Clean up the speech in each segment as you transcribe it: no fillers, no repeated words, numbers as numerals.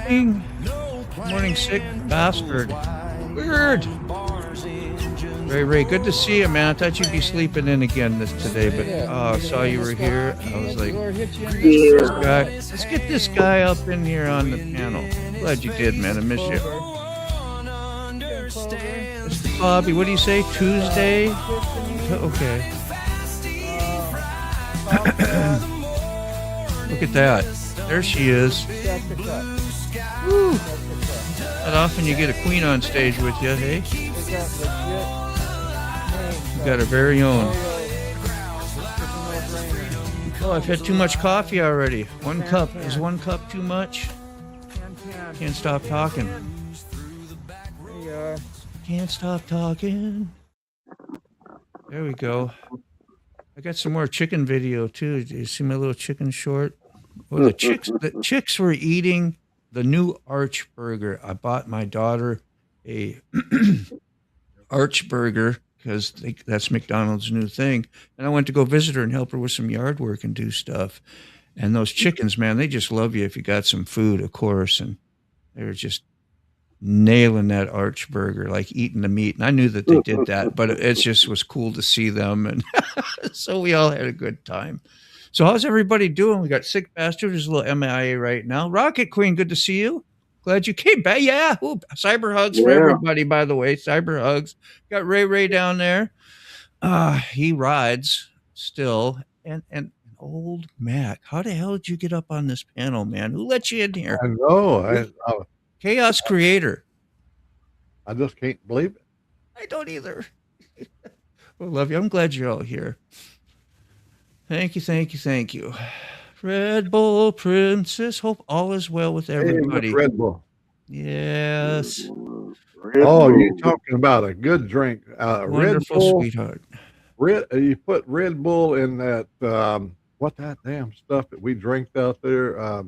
morning. Good morning, sick bastard. Weird. Ray, good to see you, man. I thought you'd be sleeping in again today, but I saw you were here. I was like, let's get this guy up in here on the panel. Glad you did, man. I miss you. Mr. Bobby, what do you say? Tuesday? Okay. Look at that. There she is. Woo. Not often you get a queen on stage with you, hey? You got her very own. Oh, I've had too much coffee already. 1 cup. Is 1 cup too much? Can't stop talking. Can't stop talking. There we go. I got some more chicken video too. Do you see my little chicken short? Oh, the chicks were eating the new Arch burger. I bought my daughter a Arch burger because that's McDonald's new thing. And I went to go visit her and help her with some yard work and do stuff. And those chickens, man, they just love you if you got some food, of course. And they were just nailing that Arch burger, like eating the meat. And I knew that they did that, but it just was cool to see them. And so we all had a good time. So how's everybody doing? We got Sick Bastard, who's a little MIA right now. Rocket Queen, good to see you. Glad you came back. Yeah. Ooh, cyber hugs for everybody, by the way. Cyber hugs. Got Ray down there. He rides still. And old Mac. How the hell did you get up on this panel, man? Who let you in here? I know. Chaos Creator. I just can't believe it. I don't either. Well, love you. I'm glad you're all here. Thank you. Red Bull Princess. Hope all is well with everybody. Hey, Red Bull. Yes. You're talking about a good drink. Wonderful, Red Bull, sweetheart. You put Red Bull in that, what that damn stuff that we drink out there? A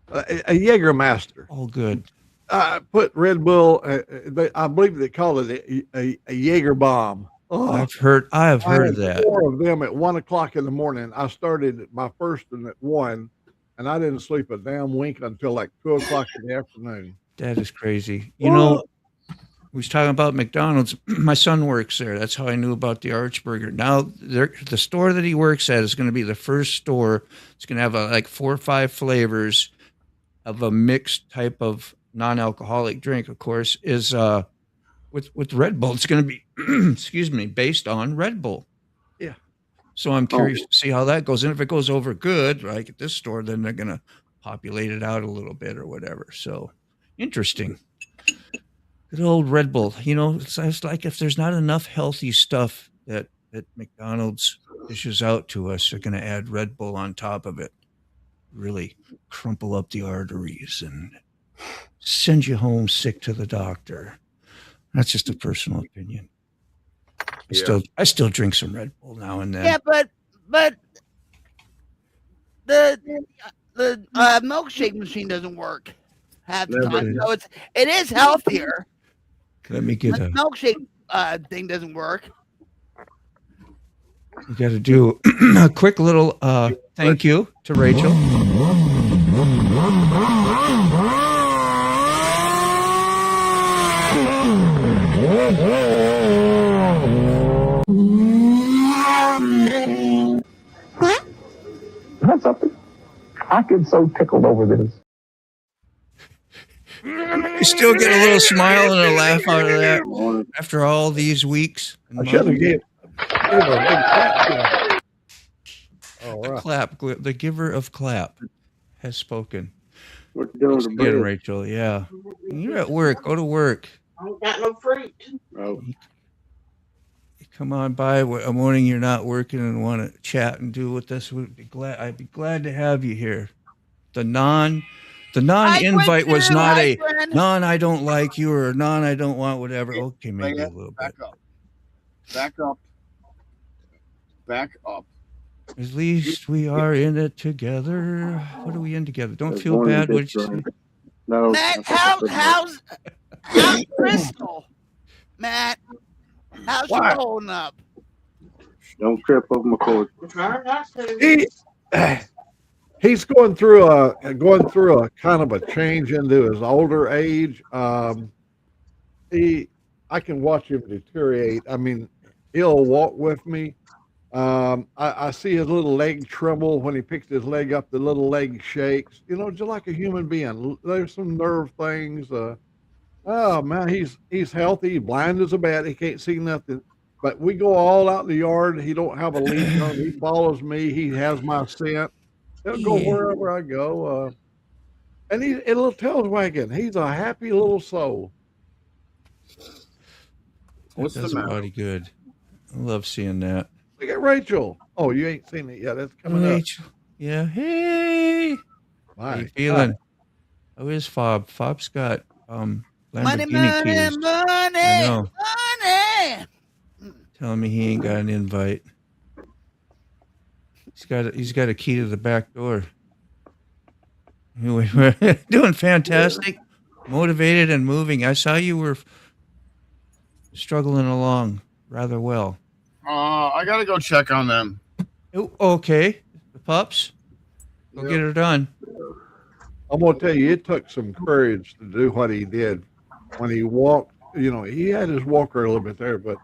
Jägermeister. All good. Put Red Bull, I believe they call it a Jaeger bomb. Oh, I've heard of that. 4 of them at 1 o'clock in the morning. I started my first one at 1, and I didn't sleep a damn wink until like 2 o'clock in the afternoon. That is crazy. You know, we was talking about McDonald's. My son works there. That's how I knew about the Arch Burger. Now, the store that he works at is going to be the first store. It's going to have like 4 or 5 flavors of a mixed type of non-alcoholic drink. Of course, is with Red Bull. It's going to be, excuse me, based on Red Bull. Yeah. So I'm curious to see how that goes. And if it goes over good, like at this store, then they're going to populate it out a little bit or whatever. So interesting. Good old Red Bull. You know, it's like if there's not enough healthy stuff that McDonald's dishes out to us, they're going to add Red Bull on top of it. Really crumple up the arteries and send you home sick to the doctor. That's just a personal opinion. I still drink some Red Bull now and then. Yeah, but the milkshake machine doesn't work half the time, so it is healthier. Let me get the milkshake thing doesn't work. You got to do a quick little thank you to Rachel. That's something. I get so tickled over this. You still get a little smile and a laugh out of that after all these weeks. I should have gave a big clap. The giver of clap has spoken. What you doing again, Rachel? Yeah, you're at work. Go to work. I ain't got no fruit. Oh. Come on by a morning you're not working and want to chat and do with us. I'd be glad to have you here. The non-invite was not a non I don't like you or non I don't want whatever. Okay, maybe a little bit. Back up. At least we are in it together. What are we in together? Don't feel bad. What did you say? No. Matt, how's Crystal? Matt, how's she holding up? Don't trip over my cord. He's going through a kind of a change into his older age. I can watch him deteriorate. I mean, he'll walk with me. I see his little leg tremble when he picks his leg up. The little leg shakes. You know, just like a human being. There's some nerve things. Oh man, he's healthy. Blind as a bat. He can't see nothing. But we go all out in the yard. He don't have a leash on. He follows me. He has my scent. He'll go wherever I go. And he's a little tail wagging. He's a happy little soul. What's the That's matter? mighty good. I love seeing that. Look at Rachel. Oh, you ain't seen it yet. It's coming up. Rachel. Yeah. Hey. How you feeling? How is Fob? Fob's got Money, Lamborghini keys. I know. money. Telling me he ain't got an invite. He's got a key to the back door. Anyway, we're doing fantastic, motivated and moving. I saw you were struggling along rather well. I gotta go check on them. Oh, okay, the pups. Go get her done. I'm gonna tell you, it took some courage to do what he did when he walked. You know, he had his walker a little bit there, but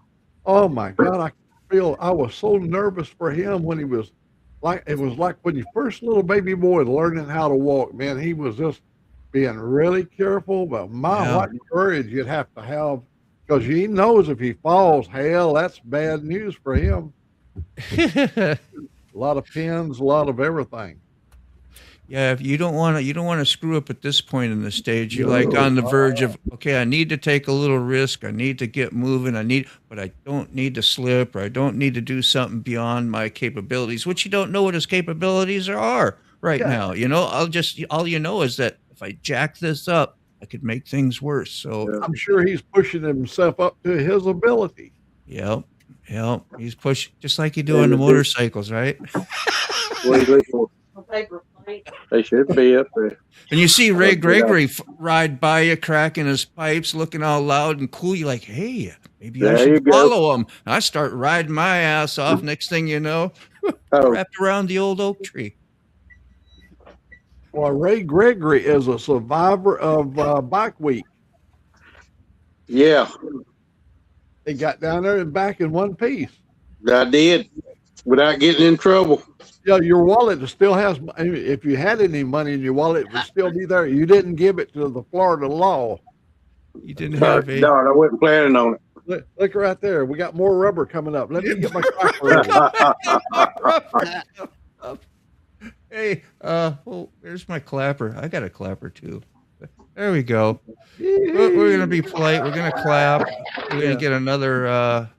oh my God, I was so nervous for him when he was it was like when you first little baby boy learning how to walk. Man, he was just being really careful. But what courage you'd have to have, because he knows if he falls, hell, that's bad news for him. A lot of pins, a lot of everything. Yeah, if you don't want to screw up at this point in the stage. You're like on the verge of, okay, I need to take a little risk. I need to get moving. But I don't need to slip, or I don't need to do something beyond my capabilities, which you don't know what his capabilities are right now. You know, all you know is that if I jack this up, I could make things worse. So I'm sure he's pushing himself up to his ability. Yep. He's pushing just like you do on the motorcycles, right? They should be up there. And you see Ray Gregory ride by you, cracking his pipes, looking all loud and cool. You're like, hey, maybe I should follow him. I start riding my ass off. Next thing you know, wrapped around the old oak tree. Well, Ray Gregory is a survivor of Bike Week. Yeah. He got down there and back in one piece. I did, without getting in trouble. Yeah, your wallet still has, if you had any money in your wallet, it would still be there. You didn't give it to the Florida law. You didn't have it. No, I wasn't planning on it. Look right there. We got more rubber coming up. Let me get my clapper. Hey, there's my clapper. I got a clapper too. There we go. We're going to be polite. We're going to clap. We're going to get another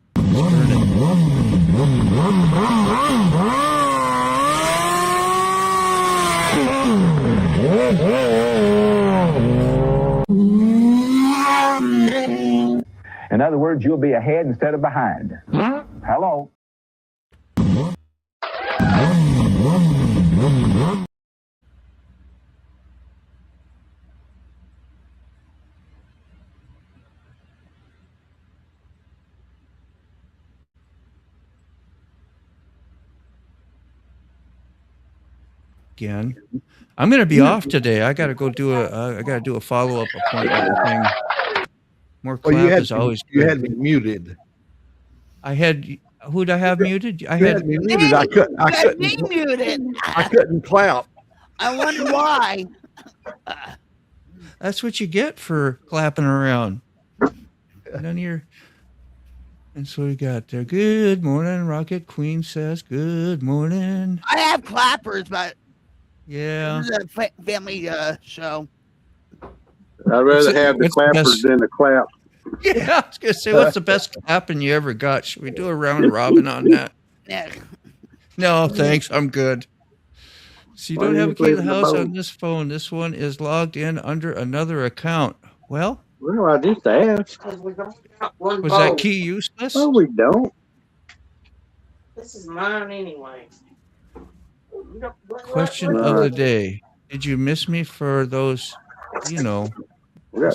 In other words, you'll be ahead instead of behind. Hello. again. I'm going to be off today. I got to go do a follow-up appointment thing. More clap is always good. You had me muted. Who'd I have muted? I had me muted. I couldn't clap. I wonder why. That's what you get for clapping around. None of your. And so we got there. Good morning, Rocket Queen says. Good morning. I have clappers, but yeah, this is a family show. I'd rather have the clappers than the clap. Yeah, I was gonna say, what's the best clapping you ever got? Should we do a round robin on that? Yeah. No, thanks. I'm good. So you don't have a key to the house on this phone. This one is logged in under another account. Well, I just asked. Was that key useless? Oh, we don't. This is mine anyway. Question of the day. Did you miss me for those, We got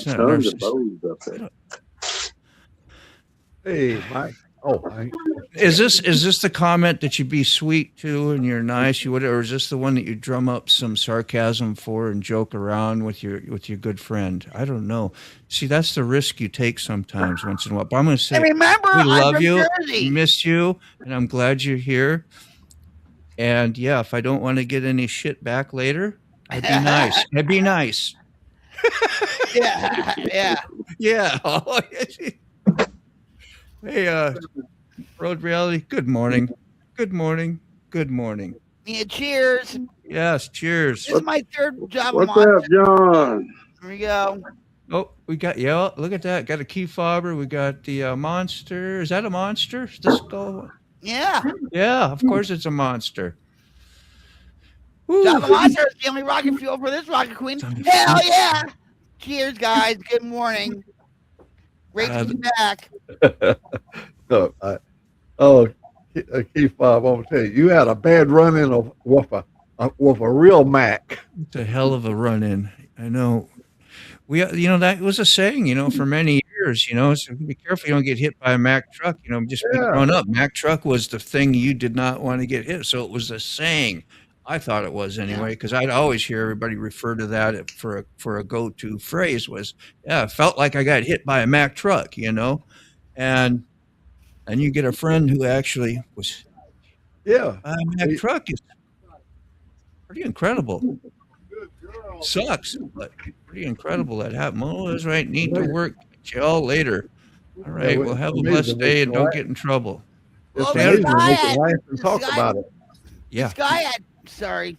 tons of bows up there. Hey, Mike. Oh, Is this the comment that you be sweet to and you're nice, you would, or is this the one that you drum up some sarcasm for and joke around with your good friend? I don't know. See, that's the risk you take sometimes once in a while. But I'm going to say, And remember, we I'm love from you, Jersey. miss you, and I'm glad you're here. And yeah, if I don't want to get any shit back later, I'd be nice. I'd be nice. Yeah, yeah. Yeah. Hey, Road Reality, good morning. Good morning. Good morning. Yeah, cheers. Yes, cheers. This is my third job. What's up, John? Here we go. Oh, we got, yeah, look at that. Got a key fobber. We got the monster. Is that a monster? Is this skull? Yeah. Yeah, of course it's a monster. Java Woo. Monster is the only rocket fuel for this rocket queen. Hell yeah. Cheers, guys. Good morning. Great to be back. Keith Bob, I'm gonna tell you, you had a bad run-in with a real Mac. It's a hell of a run-in. I know. That was a saying, for many years, so be careful you don't get hit by a Mack truck, just be grown up. Mack truck was the thing you did not want to get hit. So it was a saying. I thought it was anyway, because I'd always hear everybody refer to that for a go-to phrase was, yeah, I felt like I got hit by a Mack truck, and you get a friend who actually was by a Mack truck. Is pretty incredible. Sucks, but pretty incredible that happened. Oh, that's right. Need to work. Catch you all later. All right. Well, have a blessed day and don't get in trouble. It's Well, amazing we can laugh and talk about it. Yeah. This guy had, sorry.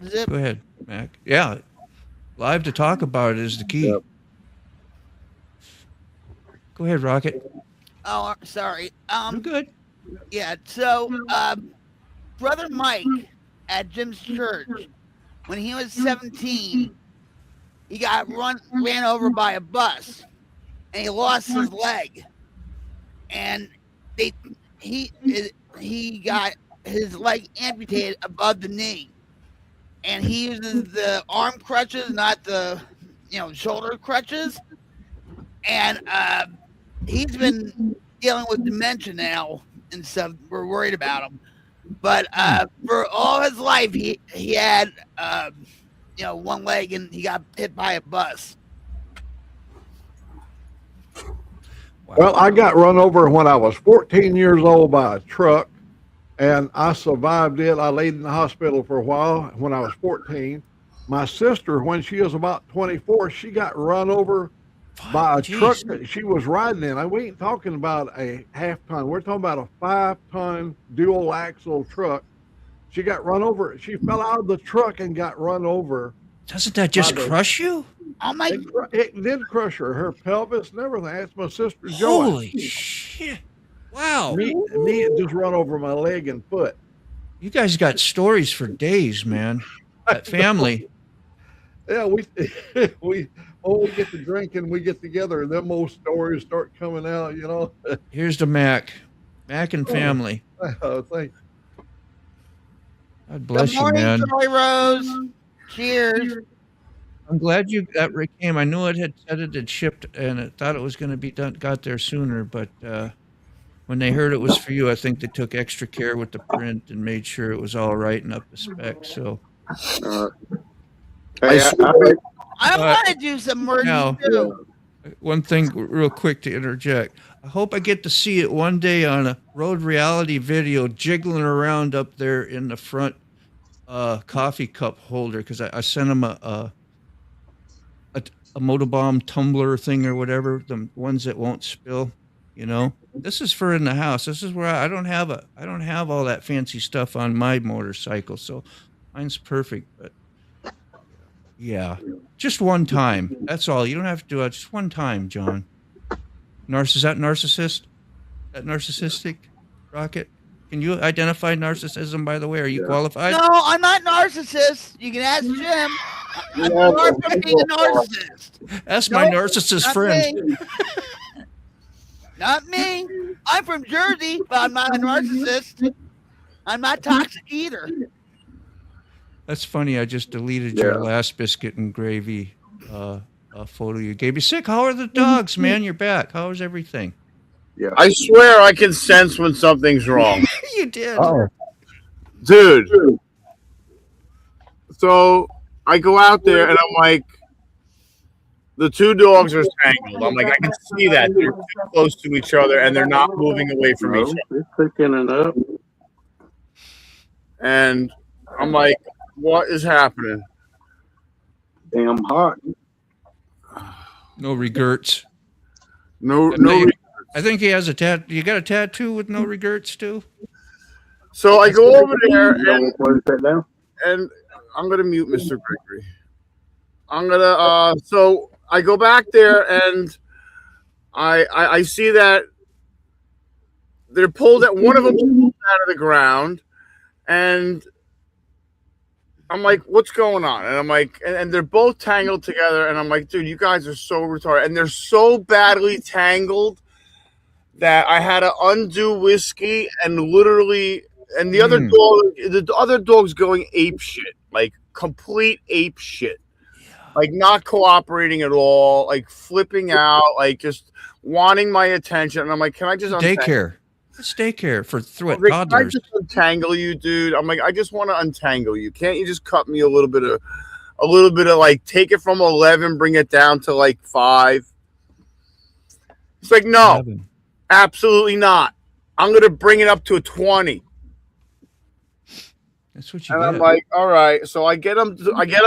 Zip. Go ahead, Mac. Yeah. Live to talk about it is the key. Yep. Go ahead, Rocket. Oh, sorry. You're good. Yeah, so Brother Mike at Jim's church, when he was 17, he got ran over by a bus, and he lost his leg, and he got his leg amputated above the knee, and he uses the arm crutches, not the shoulder crutches, and he's been dealing with dementia now and stuff. We're worried about him, but for all his life he had one leg, and he got hit by a bus. Wow. Well, I got run over when I was 14 years old by a truck, and I survived it. I laid in the hospital for a while when I was 14. My sister, when she was about 24, she got run over by a truck that she was riding in. We ain't talking about a half-ton. We're talking about a 5-ton dual-axle truck. She got run over. She fell out of the truck and got run over. Doesn't that just crush you? Oh my! It did crush her pelvis and everything. That's my sister Joy. Holy shit! Wow. Me, it just run over my leg and foot. You guys got stories for days, man. That family. Yeah, we get to drinking, we get together, and them old stories start coming out. Here's the Mac and family. Thank you. God bless Good morning, you, man. Joy Rose. Cheers. I'm glad that came. I knew it had said it had shipped, and I thought it was going to be done. Got there sooner, but when they heard it was for you, I think they took extra care with the print and made sure it was all right and up to spec. So, Hey, I want to do some merch too. One thing, real quick, to interject. I hope I get to see it one day on a Road Reality video, jiggling around up there in the front coffee cup holder, because I sent him a MotoBaum tumbler thing or whatever, the ones that won't spill. This is for in the house. This is where I don't have all that fancy stuff on my motorcycle, so mine's perfect. But yeah, just one time. That's all. You don't have to do it. Just one time, John. Is that narcissist? That narcissistic, Rocket? Can you identify narcissism, by the way? Are you qualified? No, I'm not narcissist. You can ask Jim. I'm far from being a narcissist. That's my narcissist friend. Me. Not me. I'm from Jersey, but I'm not a narcissist. I'm not toxic either. That's funny. I just deleted your last biscuit and gravy photo you gave me. Sick. How are the dogs, man? You're back. How is everything? Yeah. I swear I can sense when something's wrong. You did. Oh, Dude. So I go out there and I'm like, the two dogs are tangled. I'm like, I can see that. They're too close to each other and they're not moving away from each other. It's picking it up. And I'm like, what is happening? Damn hot. No regrets. No. I think he has a tattoo. You got a tattoo with no regrets too? So I go over there You don't want to close that down? and I'm gonna mute Mr. Gregory. I'm gonna so I go back there and I see that they're pulled at one of them pulled out of the ground, and I'm like, what's going on? And I'm like, and they're both tangled together, and I'm like, dude, you guys are so retarded, and they're so badly tangled that I had to undo whiskey and literally, and the other dog's going ape shit, like complete ape shit, like not cooperating at all, like flipping out, like just wanting my attention. And I'm like, can I just daycare? It's daycare for like, toddlers. can I just untangle you, dude? I'm like, I just want to untangle you. Can't you just cut me a little bit of like take it from 11, bring it down to like 5? It's like, no. 11. Absolutely not. I'm gonna bring it up to a 20. That's what you and get. I'm like, all right. So I get them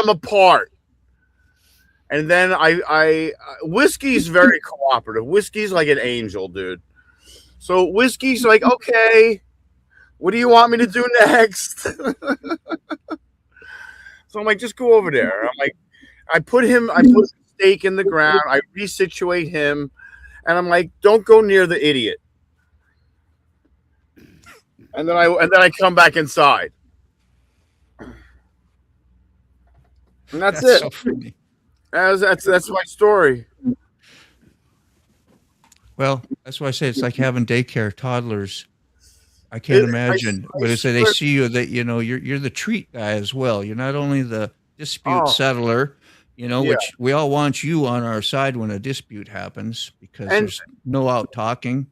apart, and then I Whiskey's very cooperative. Whiskey's like an angel, dude. So Whiskey's like, okay, what do you want me to do next? So I'm like, just go over there. I'm like, I put a stake in the ground. I resituate him, and I'm like, don't go near the idiot. And then I come back inside. And that's it. So funny. That's my story. Well, that's why I say it's like having daycare toddlers. I can't imagine. But it's they see you that you're the treat guy as well. You're not only the dispute settler, which we all want you on our side when a dispute happens because there's no out talking,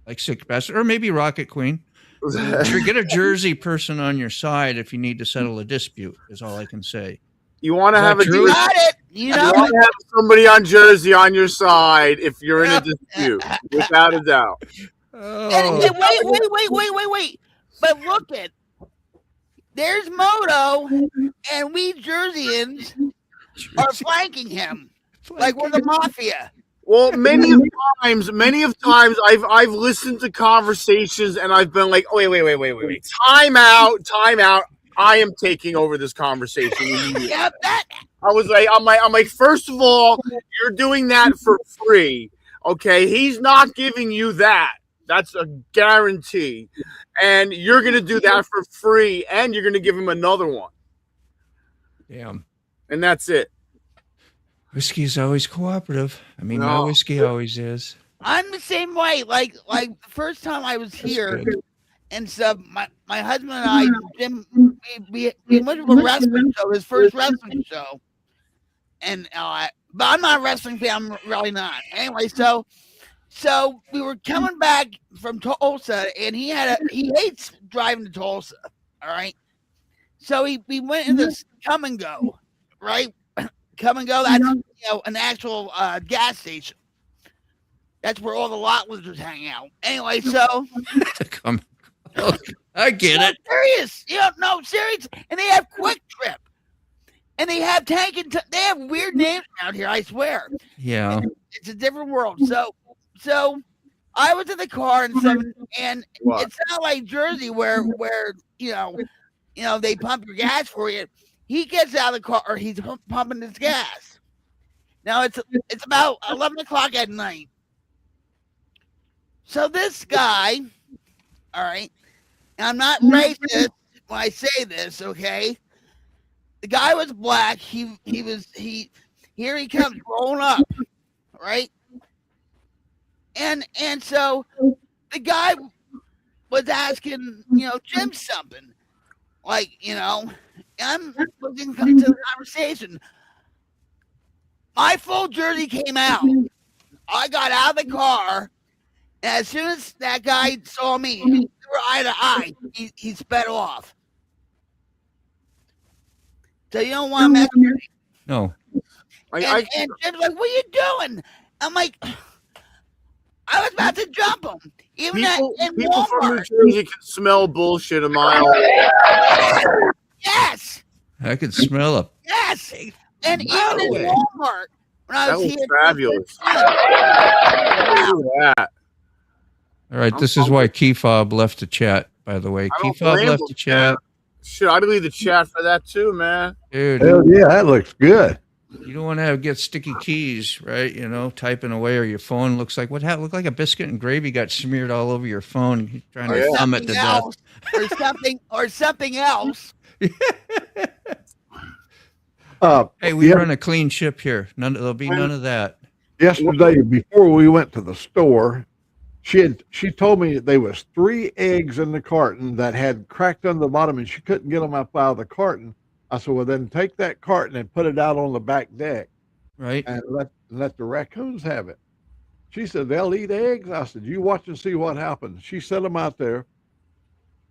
like Sick Bastard or maybe Rocket Queen. Sure, get a Jersey person on your side if you need to settle a dispute. Is all I can say. You want to have true? You want to have somebody on Jersey on your side if you're in a dispute, without a doubt. And wait. But look it. There's Moto, and we Jerseyans are flanking him like we're the mafia. Well, many of times I've listened to conversations and I've been like, oh, wait. Time out. I am taking over this conversation. Yeah, I'm like, first of all, you're doing that for free. Okay, he's not giving you that. That's a guarantee. And you're gonna do that for free, and you're gonna give him another one. Damn. And that's it. Whiskey's always cooperative. I mean, my whiskey always is. I'm the same way. Like the first time I was here and stuff, my husband and I, Jim, we went to a wrestling show, his first wrestling show. And but I'm not a wrestling fan, I'm really not. Anyway, so we were coming back from Tulsa, and he hates driving to Tulsa. All right. So we went in this Come and Go, right? Come and Go, that's an actual gas station. That's where all the lot lizards hang out. Anyway, so I get it. Serious. No, serious. And they have Quick Trip. And they have Tank and they have weird names out here, I swear. Yeah. It's a different world. So I was in the car and stuff, and it's not like Jersey where they pump your gas for you. He gets out of the car, or he's pumping his gas. Now it's about 11 o'clock at night. So this guy, all right, and I'm not racist when I say this, okay? The guy was black. Here he comes rolling up, right? And so the guy was asking, Jim something, like, I'm looking to the conversation. My full jersey came out. I got out of the car, And as soon as that guy saw me, we were eye to eye. He sped off. So you don't want to mess with me. No. And Jim's like, "What are you doing?" I'm like, "I was about to jump him." Even people from New Jersey can smell bullshit a mile away. Yes. I could smell it. Yes. And even in Walmart, when I was here, fabulous. All right, this is why Keyfob left the chat, by the way. Keyfob left the chat. Shit, I'd leave the chat for that too, man. Dude. Hell yeah, that looks good. You don't want to get sticky keys, right? You know, typing away, or your phone looks like looked like a biscuit and gravy got smeared all over your phone. You're trying to thumb it to death. Or something else. Hey, we run a clean ship here. There'll be none of that. Yesterday, before we went to the store, she told me there was 3 eggs in the carton that had cracked on the bottom, and she couldn't get them up out of the carton. I said, well, then take that carton and put it out on the back deck. Right. And let the raccoons have it. She said, they'll eat eggs. I said, you watch and see what happens. She set them out there,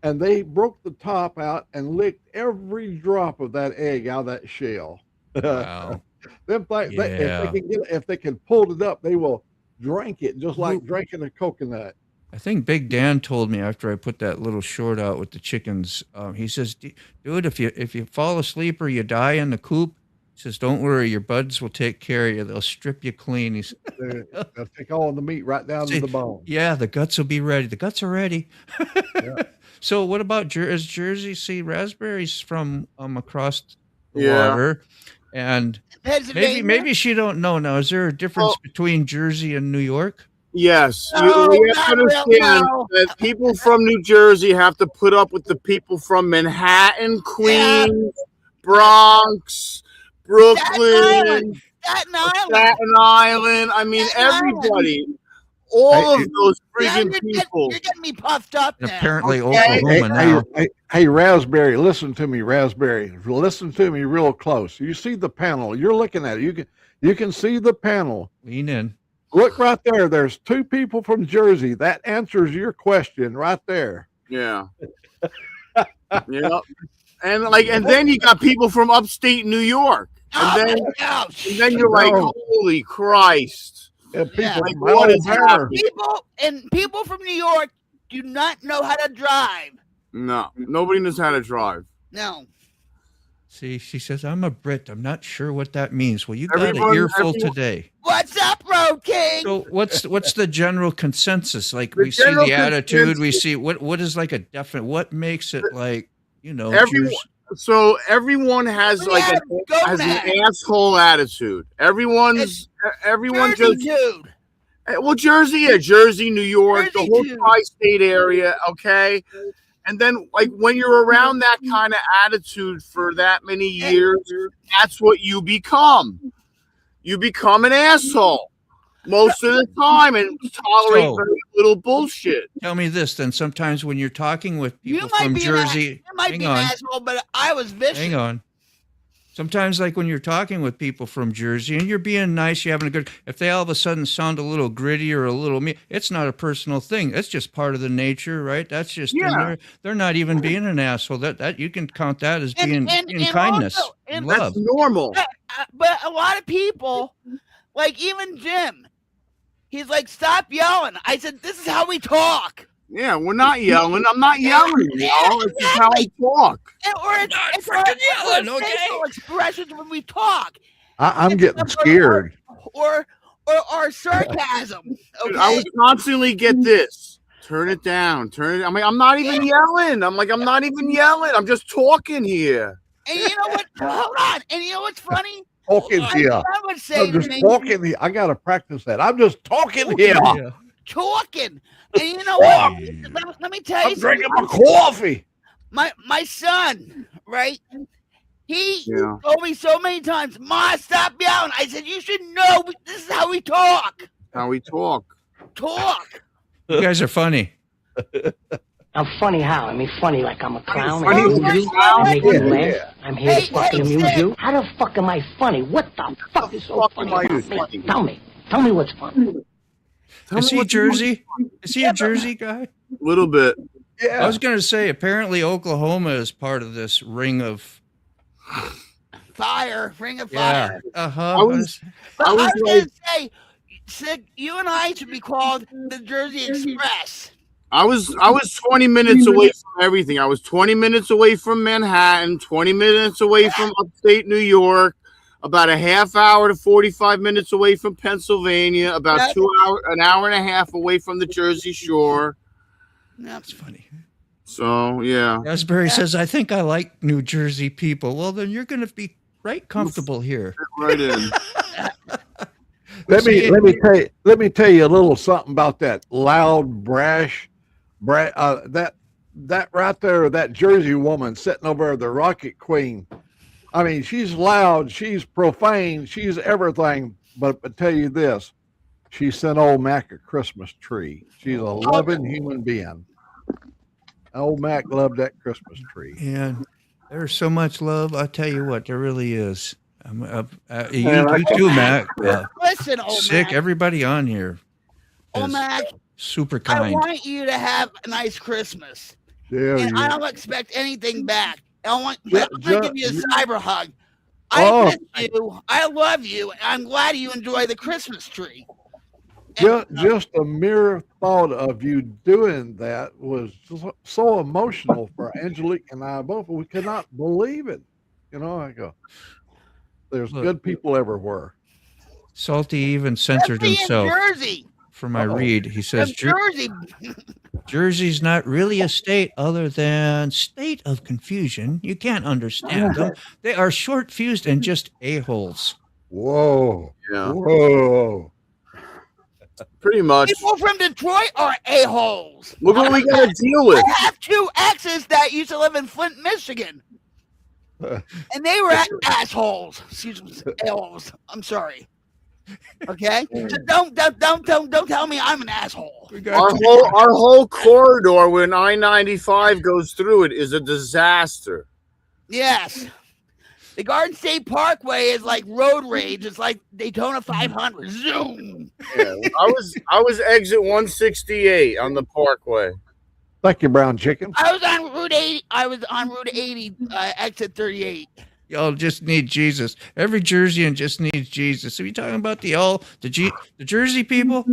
and they broke the top out and licked every drop of that egg out of that shell. Wow. If they can pull it up, they will drink it just like drinking a coconut. I think Big Dan told me after I put that little short out with the chickens, he says, dude, if you fall asleep or you die in the coop, he says, don't worry, your buds will take care of you. They'll strip you clean. They'll take all the meat right down to the bone. Yeah, the guts will be ready. The guts are ready. Yeah. So what about Jersey? See, Raspberry's from across the water. And maybe she don't know. Now, is there a difference between Jersey and New York? Yes. You have to understand that people from New Jersey have to put up with the people from Manhattan, Queens, Bronx, Brooklyn, Staten Island. I mean, everybody. All of those freaking people. You're getting me puffed up now. Apparently, Oklahoma now. Hey, Raspberry, listen to me, Raspberry. Listen to me real close. You see the panel. You're looking at it. You can see the panel. Lean in. Look right there. There's 2 people from Jersey. That answers your question right there. Yeah. Yeah. And then you got people from upstate New York. And then you're like, holy Christ. People from New York do not know how to drive. No, nobody knows how to drive. No. See, she says, I'm a Brit. I'm not sure what that means. Well, you got an earful today. What's up, Road King? So what's the general consensus? Like, we see the attitude. We see what is like a definite, what makes it like, you know. So everyone has an asshole attitude. Everyone just dude. Well, Jersey, New York, the whole tri-state area, okay? And then, like, when you're around that kind of attitude for that many years, that's what you become. You become an asshole most of the time and tolerate very little bullshit. Tell me this, then. Sometimes when you're talking with people from Jersey, you might be an asshole, but I was vicious. Hang on. Sometimes, like when you're talking with people from Jersey and you're being nice, you're having a good, if they all of a sudden sound a little gritty or a little mean, it's not a personal thing. It's just part of the nature, right? That's just, they're not even being an asshole. That you can count that as being kindness and love. That's normal. But a lot of people, like even Jim, he's like, stop yelling. I said, this is how we talk. Yeah, we're not yelling. I'm not yelling. This is how I talk. It's freaking yelling, okay? Facial expressions when we talk. I'm getting scared. Or sarcasm. Okay? Dude, I would constantly get this. Turn it down. I'm like, I'm not even yelling. I'm not even yelling. I'm just talking here. And you know what? Hold on. And you know what's funny? Talking here. I'm just talking here. I gotta practice that. I'm just talking here. Talking. And you know what? Let me tell you. I'm drinking my coffee. My son, right? He told me so many times, Ma, stop yelling. I said, you should know this is how we talk. How we talk. Talk. You guys are funny. I'm funny how? I mean, funny like I'm a clown. Funny Make you laugh. I'm here to fucking amuse you. How the fuck am I funny? What the fuck is so funny about me? Tell me what's funny. Is he Jersey? Is he a Jersey guy? A little bit. Yeah. I was going to say, apparently Oklahoma is part of this ring of ring of yeah. fire. Uh-huh. I was going like, to say, Sig, you and I should be called the Jersey Express. I was 20 minutes away from everything. I was 20 minutes away from Manhattan, 20 minutes away from upstate New York, about a half hour to 45 minutes away from Pennsylvania, about an hour and a half away from the Jersey Shore. That's funny. So, yeah. Raspberry says, I think I like New Jersey people. Well, then you're going to be right comfortable here. Right in. Let me tell you a little something about that loud, brash, that right there, that Jersey woman sitting over there, the Rocket Queen. I mean, she's loud, she's profane, she's everything. But I tell you this, she sent old Mac a Christmas tree. She's a loving human being. Old Mac loved that Christmas tree. And there's so much love. I tell you what, there really is. You too, Mac. Listen, old Sick. Mac. Everybody on here. Old Mac, super I kind. want you to have a nice Christmas. Yeah, and I don't expect anything back. I'm going to give you a cyber hug. I miss you. I love you. I'm glad you enjoy the Christmas tree. Just a mere thought of you doing that was so emotional for Angelique and I both. We could not believe it. You know, I go, there's good people everywhere. Salty even censored himself for my read. He says, Jersey's not really a state other than state of confusion. You can't understand them. They are short-fused and just a-holes. Whoa. Yeah. Whoa. Pretty much. People from Detroit are a-holes. Look what we got to deal with. I have two exes that used to live in Flint, Michigan. And they were assholes. Excuse me, a-holes. I'm sorry. Okay? So don't tell me I'm an asshole. Our whole corridor when I-95 goes through it is a disaster. Yes. The Garden State Parkway is like road rage. It's like Daytona 500. Zoom. Yeah, I was exit 168 on the Parkway. Thank you, Brown Chicken. I was on Route 80. I was on Route 80, exit 38. Y'all just need Jesus. Every Jerseyan just needs Jesus. Are you talking about the Jersey people?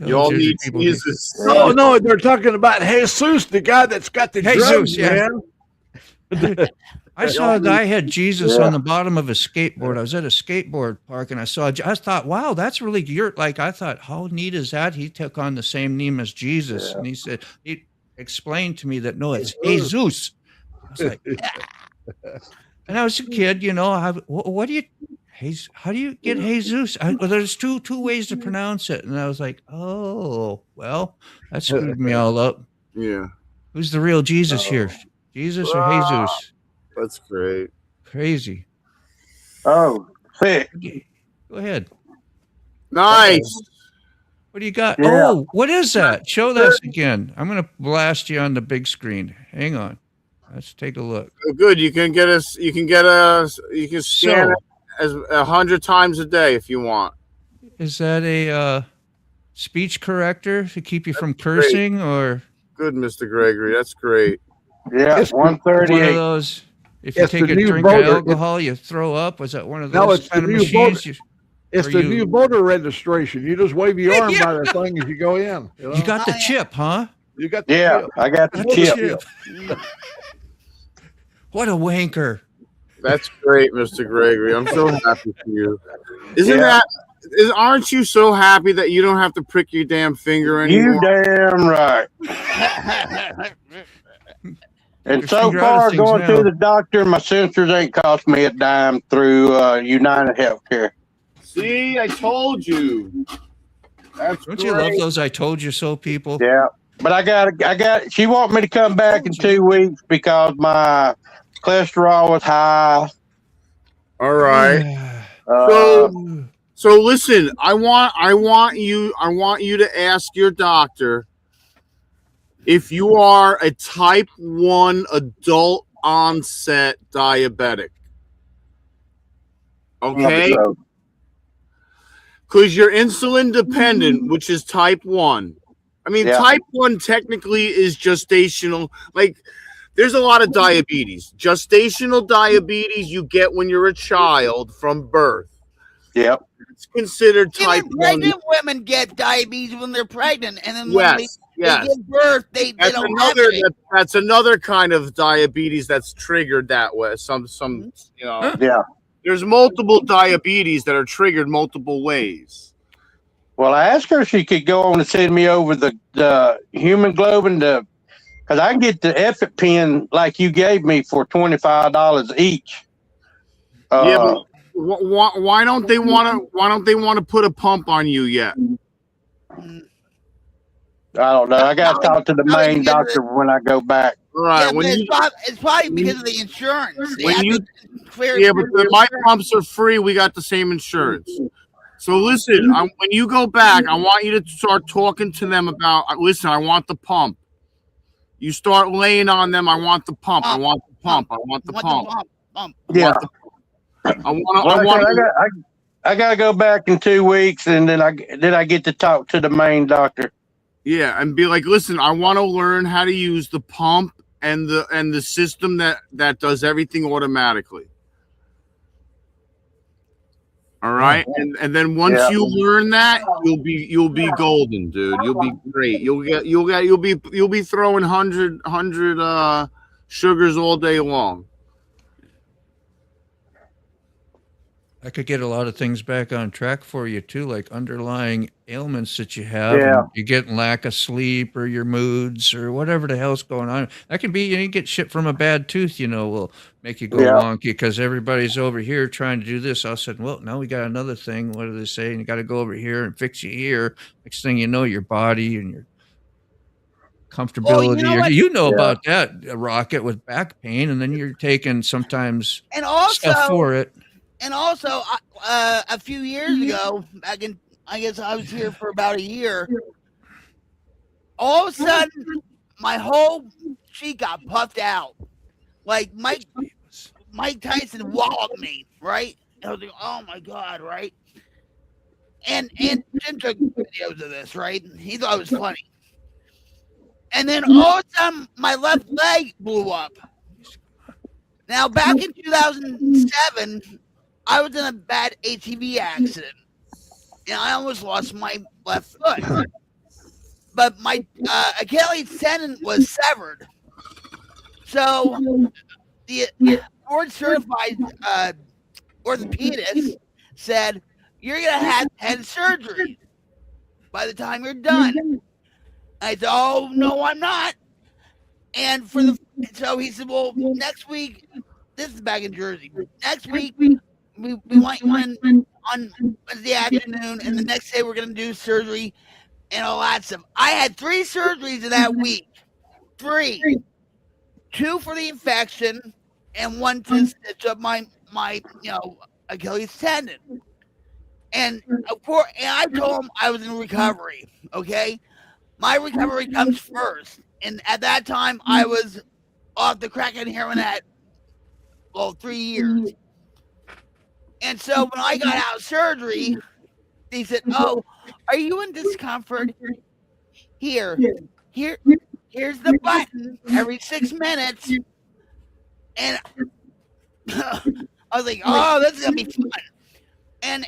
You all need Jesus. No, they're talking about Jesus, the guy that's got the drugs, man. I saw a guy had Jesus on the bottom of a skateboard. I was at a skateboard park and I thought, wow, that's really I thought, how neat is that? He took on the same name as Jesus. And he explained to me that no, it's Jesus. I was like, and I was a kid, you know, how do you get Jesus? There's two ways to pronounce it. And I was like, oh, well, that screwed me all up. Yeah. Who's the real Jesus here? Jesus or Jesus? That's great. Crazy. Oh, sick. Go ahead. Nice. What do you got? Yeah. Oh, what is that? Show this again. I'm going to blast you on the big screen. Hang on. Let's take a look. Oh, good. You can scan it as 100 times a day if you want. Is that a speech corrector to keep you from cursing or? Good, Mr. Gregory. That's great. Yeah, it's 138. One of those. If you take a drink of alcohol, you throw up. Was that one of those No, it's kind of the new machines? It's the new voter registration. You just wave your arm by the thing as you go in. You know? You got the chip, huh? You got the chip. I got the chip. What a wanker. That's great, Mr. Gregory. I'm so happy for you. Aren't you so happy that you don't have to prick your damn finger anymore? You damn right. And so far, going to the doctor, my sensors ain't cost me a dime through United Healthcare. See, I told you. Don't you love those I told you so people? Yeah. But I got she want me to come back in 2 weeks because my cholesterol was high. All right. So listen, I want you to ask your doctor if you are a type 1 adult onset diabetic. Okay? because you're insulin dependent, which is type 1. I mean, type 1 technically is gestational. Like, there's a lot of diabetes. Gestational diabetes you get when you're a child from birth. Yep. It's considered type 1. Pregnant women get diabetes when they're pregnant, and then when they give birth, they don't have it. That's another kind of diabetes that's triggered that way. Some you know. Yeah. There's multiple diabetes that are triggered multiple ways. Well, I asked her if she could go on and send me over the hemoglobin, because I can get the effort pen like you gave me for $25 each. Yeah, but why don't they want to put a pump on you yet? I don't know. I got to talk to the main doctor when I go back. Right. Yeah, it's probably because of the insurance. But my pumps are free. We got the same insurance. So listen, when you go back, I want you to start talking to them about, listen, I want the pump. You start laying on them, I want the pump. I want the pump. I want the pump. Yeah. I got to go back in 2 weeks, and then I get to talk to the main doctor. Yeah, and be like, listen, I want to learn how to use the pump and the system that does everything automatically. All right, and then once you learn that, you'll be golden, dude. You'll be great. You'll be throwing 100 sugars all day long. I could get a lot of things back on track for you too, like underlying ailments that you have. Yeah. You're getting lack of sleep or your moods or whatever the hell's going on. That can be, you get shit from a bad tooth, will make you go wonky because everybody's over here trying to do this. All of a sudden, well, now we got another thing. What do they say? And you got to go over here and fix you here. Next thing you know, your body and your comfortability. About that, Rocket, with back pain, and then you're taking sometimes stuff for it. And also, a few years ago, back in, I guess I was here for about a year, all of a sudden, my whole cheek got puffed out. Like Mike Tyson walloped me, right? And I was like, oh my God, right? And Jim took videos of this, right? And he thought it was funny. And then all of a sudden, my left leg blew up. Now, back in 2007, I was in a bad ATV accident, and I almost lost my left foot. But my Achilles tendon was severed. So the board-certified orthopedist said, you're going to have 10 surgeries by the time you're done. I said, oh, no, I'm not. And so he said, well, next week, this is back in Jersey. Next week, we want you on Wednesday afternoon, and the next day we're going to do surgery and all that stuff. I had 3 surgeries in that week. 3. 2 for the infection and 1 to stitch up my Achilles tendon. And of course, I told him I was in recovery, okay? My recovery comes first. And at that time, I was off the crack and heroin at, 3 years. And so when I got out of surgery, they said, oh, are you in discomfort? Here's the button every 6 minutes. And I was like, oh, this is going to be fun. And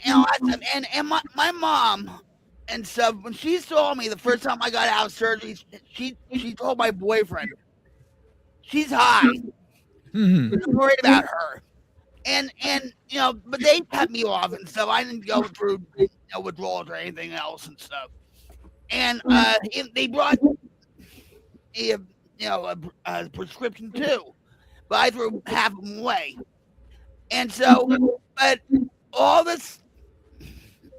my mom, and so when she saw me the first time I got out of surgery, she told my boyfriend, she's high. I'm worried about her. And but they cut me off and stuff. I didn't go through withdrawals or anything else and stuff. And they brought a prescription too, but I threw half of them away. And so, but all this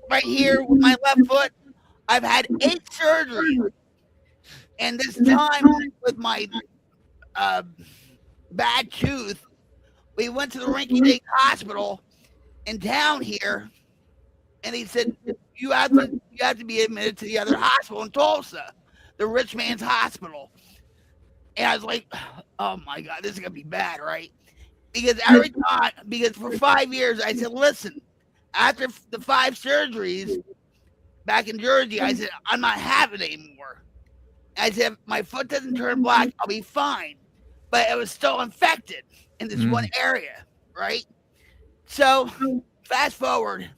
right here with my left foot, I've had 8 surgeries, and this time with my bad tooth, we went to the rinky-dink hospital in town here, and he said, you have to be admitted to the other hospital in Tulsa, the rich man's hospital. And I was like, oh my God, this is gonna be bad, right? Because for 5 years I said, listen, after the 5 surgeries back in Jersey, I said, I'm not having it anymore. I said, if my foot doesn't turn black, I'll be fine. But it was still infected in this one area, right? So fast forward.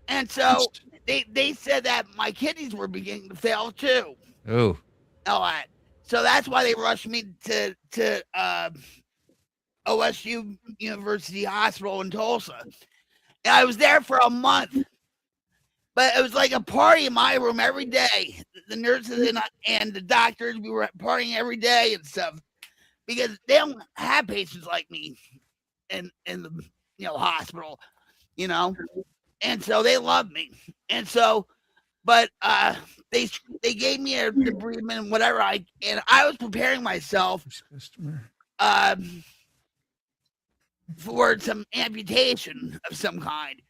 And so they said that my kidneys were beginning to fail too. Oh. All right. So that's why they rushed me to OSU University Hospital in Tulsa. And I was there for a month. But it was like a party in my room every day. The nurses and the doctors, we were partying every day and stuff. Because they don't have patients like me in the hospital, And so they love me. And so, but they gave me a debridement and whatever and I was preparing myself for some amputation of some kind.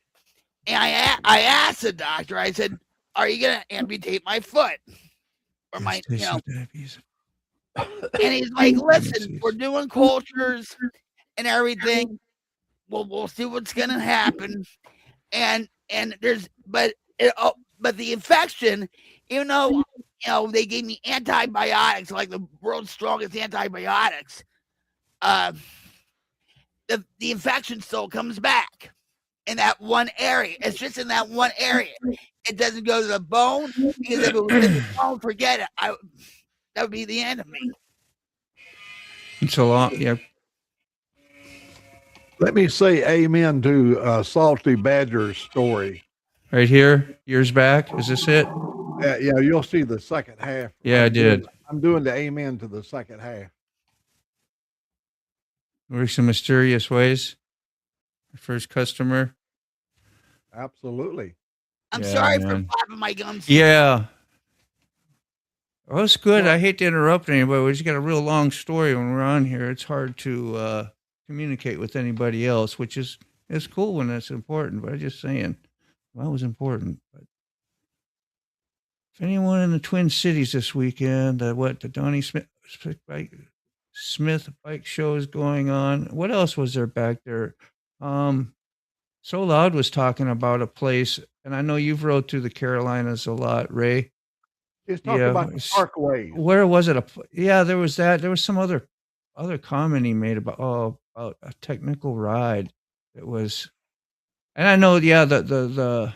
And I asked the doctor, I said, are you going to amputate my foot? Or my, And he's like, listen, we're doing cultures and everything. We'll see what's going to happen. And but the infection, even though, they gave me antibiotics, like the world's strongest antibiotics, the infection still comes back. In that one area. It's just in that one area. It doesn't go to the bone, because if it was in the bone, forget it. That would be the end of me. It's a lot, yeah. Let me say amen to Salty Badger's story. Right here, years back. Is this it? Yeah, you'll see the second half. Yeah, I did. I'm doing the amen to the second half. Works in mysterious ways. First customer. Absolutely. I'm sorry for flapping my gums. Yeah. Oh, it's good. I hate to interrupt anybody. We just got a real long story when we're on here. It's hard to communicate with anybody else, which is cool when that's important. But I'm just saying, that was important. But if anyone in the Twin Cities this weekend, the Donnie Smith bike show is going on. What else was there back there? So Loud was talking about a place, and I know you've rode through the Carolinas a lot, Ray. He's talking about the Parkway. Where was it? There was that. There was some other comment he made about a technical ride. It was, and I know, the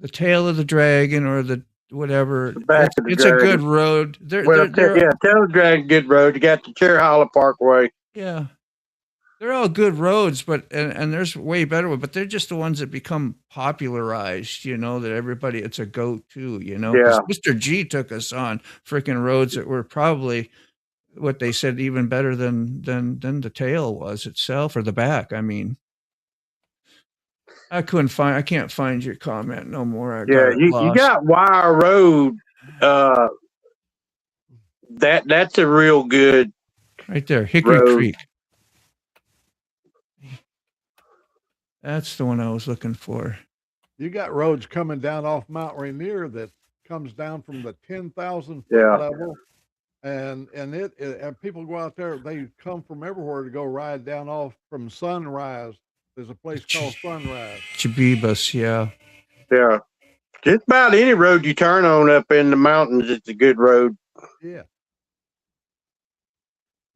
Tail of the Dragon or the whatever. It's a good road. Tail of the Dragon, good road. You got the Cherry Hollow Parkway. Yeah. They're all good roads, but and there's way better ones, but they're just the ones that become popularized, that everybody, it's a go-to, Yeah. Mr. G took us on freaking roads that were probably what they said even better than the tail was itself, or the back. I mean, I can't find your comment no more. You got Wire Road. That's a real good right there, Hickory road. Creek. That's the one I was looking for. You got roads coming down off Mount Rainier that comes down from the 10,000 foot level, and people go out there. They come from everywhere to go ride down off from Sunrise. There's a place called Sunrise. Chabibas, yeah. Just about any road you turn on up in the mountains, it's a good road. Yeah,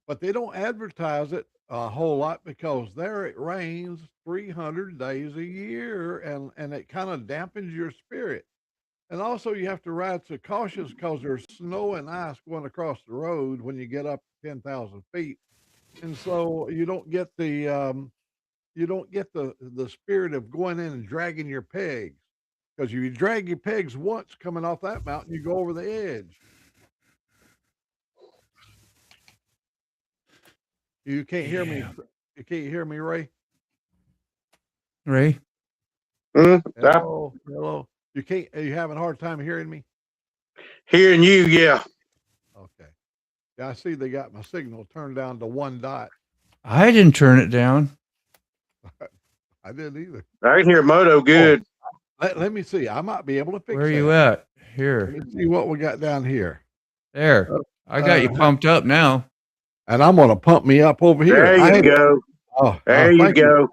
but they don't advertise it a whole lot because there it rains 300 days a year, and it kind of dampens your spirit. And also you have to ride so cautious because there's snow and ice going across the road when you get up 10,000 feet. And so you don't get the spirit of going in and dragging your pegs, because if you drag your pegs once coming off that mountain, you go over the edge. You can't hear me. You can't hear me, Ray? Ray? Hello. You can't. Are you having a hard time hearing me? Hearing you, yeah. Okay. Yeah, I see they got my signal turned down to 1 dot. I didn't turn it down. I didn't either. I can hear Moto good. Let me see. I might be able to fix it. Where are you at? Here. Let me see what we got down here. There. I got you pumped up now. And I'm going to pump me up over here. There you go. Oh, there you go.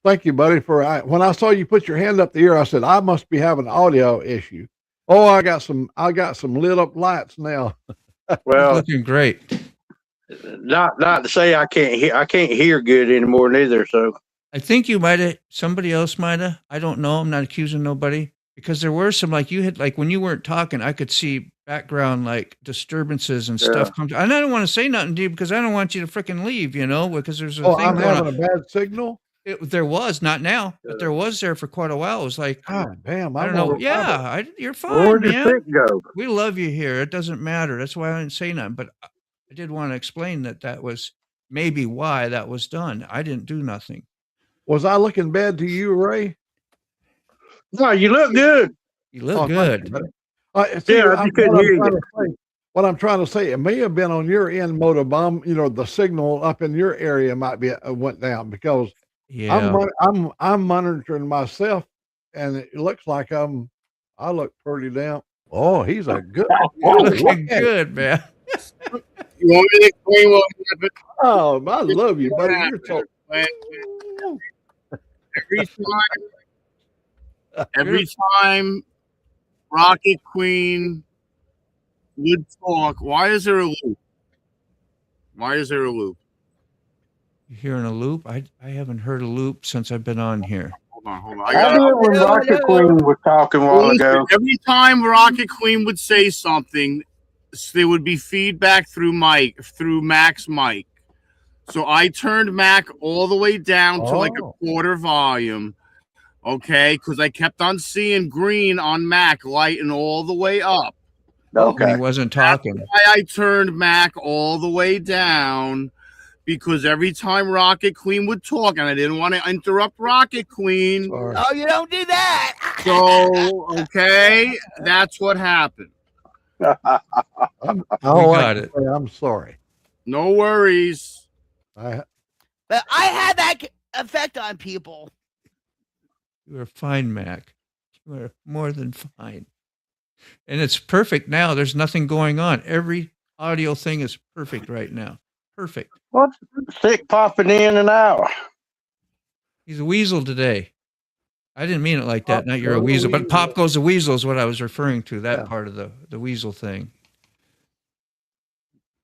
Thank you, buddy. When I saw you put your hand up the air, I said I must be having an audio issue. Oh, I got some lit up lights now. Well, looking great. Not to say I can't hear good anymore neither. So I think you might have, somebody else might have. I don't know. I'm not accusing nobody, because there were some, like you had, like when you weren't talking, I could see background like disturbances and stuff come. And I don't want to say nothing to you because I don't want you to freaking leave, because there's a thing I'm going having on. a bad signal. There was, not now, but there was there for quite a while. It was like, God damn, I don't know. Yeah, you're fine, where'd the man. trick go? We love you here. It doesn't matter. That's why I didn't say nothing. But I did want to explain that was maybe why that was done. I didn't do nothing. Was I looking bad to you, Ray? No, you look good. You look good. What I'm trying to say, it may have been on your end, MotoBaum. The signal up in your area might be went down because I'm monitoring myself, and it looks like I look pretty damn. Oh, he's a good. Looking good, man. You want me to explain what happened? Oh, I love you, buddy. You're so. Every time Rocket Queen would talk, why is there a loop? You're hearing a loop? I haven't heard a loop since I've been on here. Hold on. I do it when Rocket Queen was talking a while ago. Every time Rocket Queen would say something, there would be feedback through Mac's mic. So I turned Mac all the way down to like a quarter volume. Okay, because I kept on seeing green on Mac lighting all the way up. Okay. When he wasn't talking. That's why I turned Mac all the way down, because every time Rocket Queen would talk, and I didn't want to interrupt Rocket Queen. Oh, you don't do that. So, okay, that's what happened. I'm sorry. No worries. But I had that effect on people. You are fine, Mac. You are more than fine. And it's perfect now. There's nothing going on. Every audio thing is perfect right now. Perfect. What's sick popping in and out? He's a weasel today. I didn't mean it like that. Not you're a weasel, but Pop Goes the Weasel is what I was referring to. That part of the weasel thing.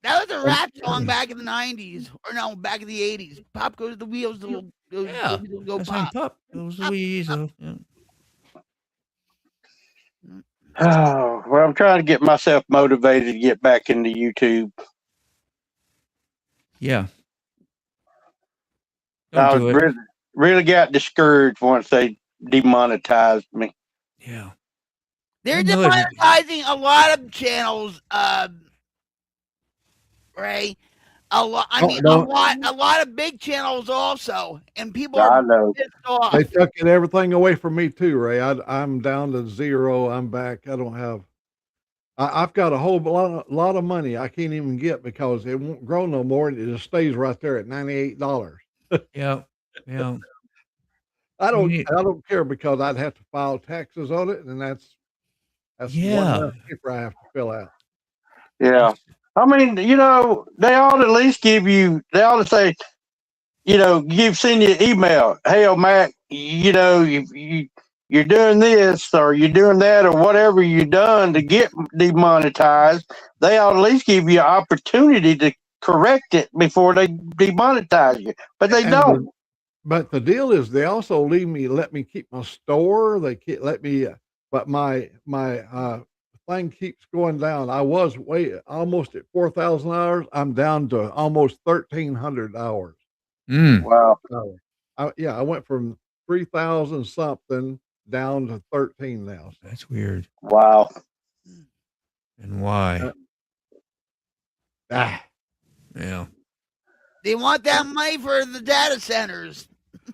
That was a rap song back in the 90s. Or no, back in the 80s. Pop Goes the Wheels. Go Pop Goes the Weasel. Yeah. Oh, well, I'm trying to get myself motivated to get back into YouTube. Yeah. I was really got discouraged once they demonetized me. Yeah. They're demonetizing a lot of channels, Ray. A lot of big channels also, and people are pissed off. They took everything away from me too, Ray. I'm down to zero. I'm back. I don't have. I've got a whole lot of money I can't even get because it won't grow no more. It just stays right there at $98. Yeah. I don't care because I'd have to file taxes on it, and that's one paper I have to fill out. Yeah. I mean, they ought to at least they ought to say, send you an email. Hey, Mac, you're doing this or you're doing that or whatever you've done to get demonetized. They ought to at least give you an opportunity to correct it before they demonetize you. But they don't. But the deal is they also let me keep my store. They can't let me, but my thing keeps going down. I was almost at 4,000 hours. I'm down to almost 1,300 hours. Wow. I went from 3,000 something down to 13 now. So. That's weird. Wow. And why? Yeah. They want that money for the data centers.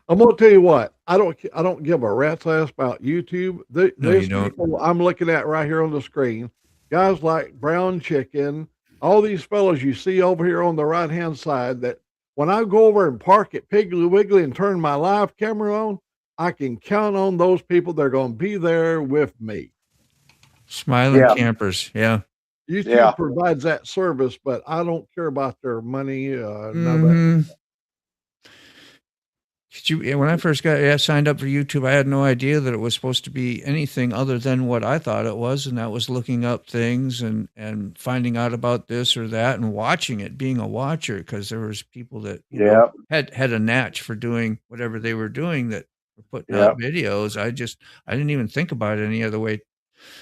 I'm gonna tell you what. I don't give a rat's ass about YouTube. There's people I'm looking at right here on the screen. Guys like Brown Chicken, all these fellows you see over here on the right hand side. That when I go over and park at Piggly Wiggly and turn my live camera on, I can count on those people. They're going to be there with me. Smiling campers, yeah. YouTube provides that service, but I don't care about their money. When I first got signed up for YouTube, I had no idea that it was supposed to be anything other than what I thought it was, and that was looking up things and finding out about this or that and watching it, being a watcher, because there was people that had a natch for doing whatever they were doing that were putting out videos. I didn't even think about it any other way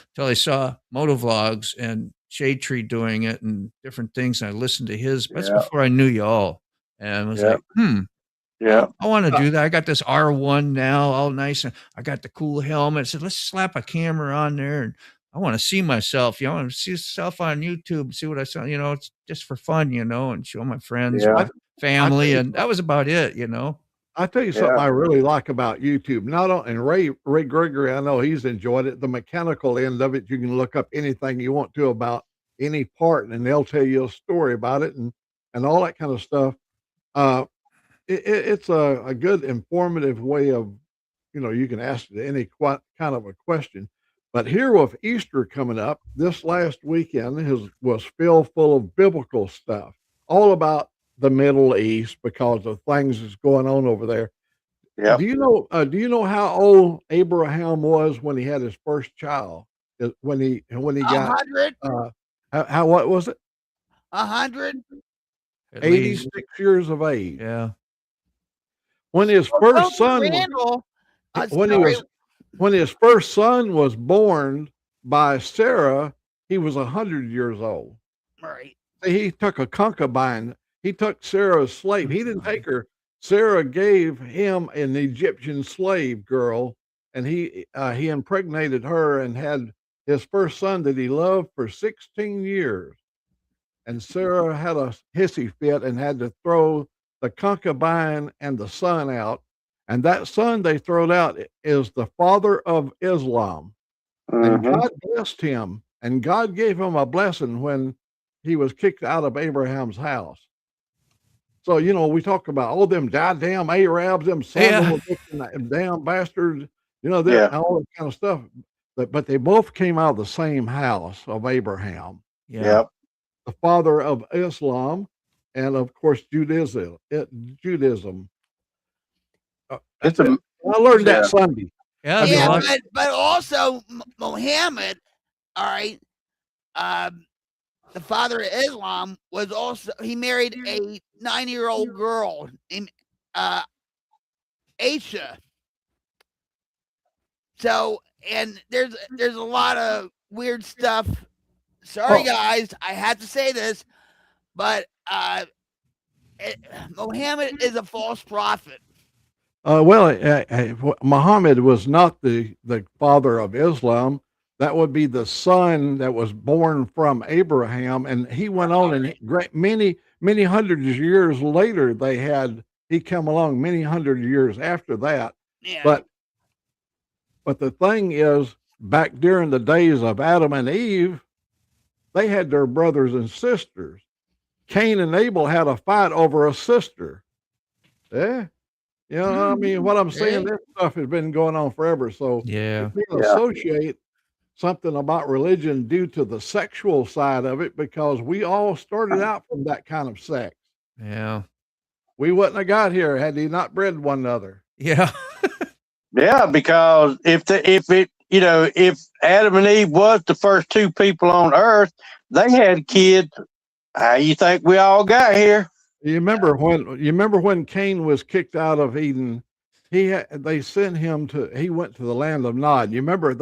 until I saw motovlogs and Shade Tree doing it and different things. And I listened to his. That's before I knew y'all, and I was like, Yeah. I want to do that. I got this R1 now, all nice. And I got the cool helmet. I said, let's slap a camera on there. And I want to see myself. I want to see myself on YouTube, see what I saw. It's just for fun, and show my friends, my family. And that was about it, I tell you something I really like about YouTube. Not only, and Ray Gregory, I know he's enjoyed it. The mechanical end of it, you can look up anything you want to about any part, and they'll tell you a story about it and all that kind of stuff. It's a good informative way of, you can ask any kind of a question. But here with Easter coming up, this last weekend was filled full of biblical stuff, all about the Middle East because of things that's going on over there. Yeah. Do you know how old Abraham was when he had his first child? When he got 100. How what was it? 100. 86 years of age. Yeah. When his first son when his first son was born by Sarah, he was 100 years old. Right. He took a concubine. He took Sarah's slave. He didn't take her. Sarah gave him an Egyptian slave girl, and he impregnated her and had his first son that he loved for 16 years. And Sarah had a hissy fit and had to throw the concubine and the son out. And that son they thrown out is the father of Islam. And God blessed him, and God gave him a blessing when he was kicked out of Abraham's house. So, we talk about all them goddamn Arabs, them damn bastards, all that kind of stuff. But they both came out of the same house of Abraham. Yeah. The father of Islam, and of course Judaism. I learned that Sunday. Yeah, but also Muhammad, all right, the father of Islam he married a 9-year-old girl named Aisha. So, and there's a lot of weird stuff. Sorry, guys, I had to say this, but Muhammad is a false prophet. Muhammad was not the father of Islam. That would be the son that was born from Abraham, and he went on, and many hundreds of years later he come along many hundred years after that. Yeah. But the thing is, back during the days of Adam and Eve, they had their brothers and sisters. Cain and Abel had a fight over a sister. Yeah. I mean, what I'm saying, this stuff has been going on forever. So yeah, you can associate something about religion due to the sexual side of it, because we all started out from that kind of sex. Yeah. We wouldn't have got here had he not bred one another. Yeah. Yeah, because if Adam and Eve was the first two people on earth, they had kids. How you think we all got here? You remember when Cain was kicked out of Eden? They sent him he went to the land of Nod. You remember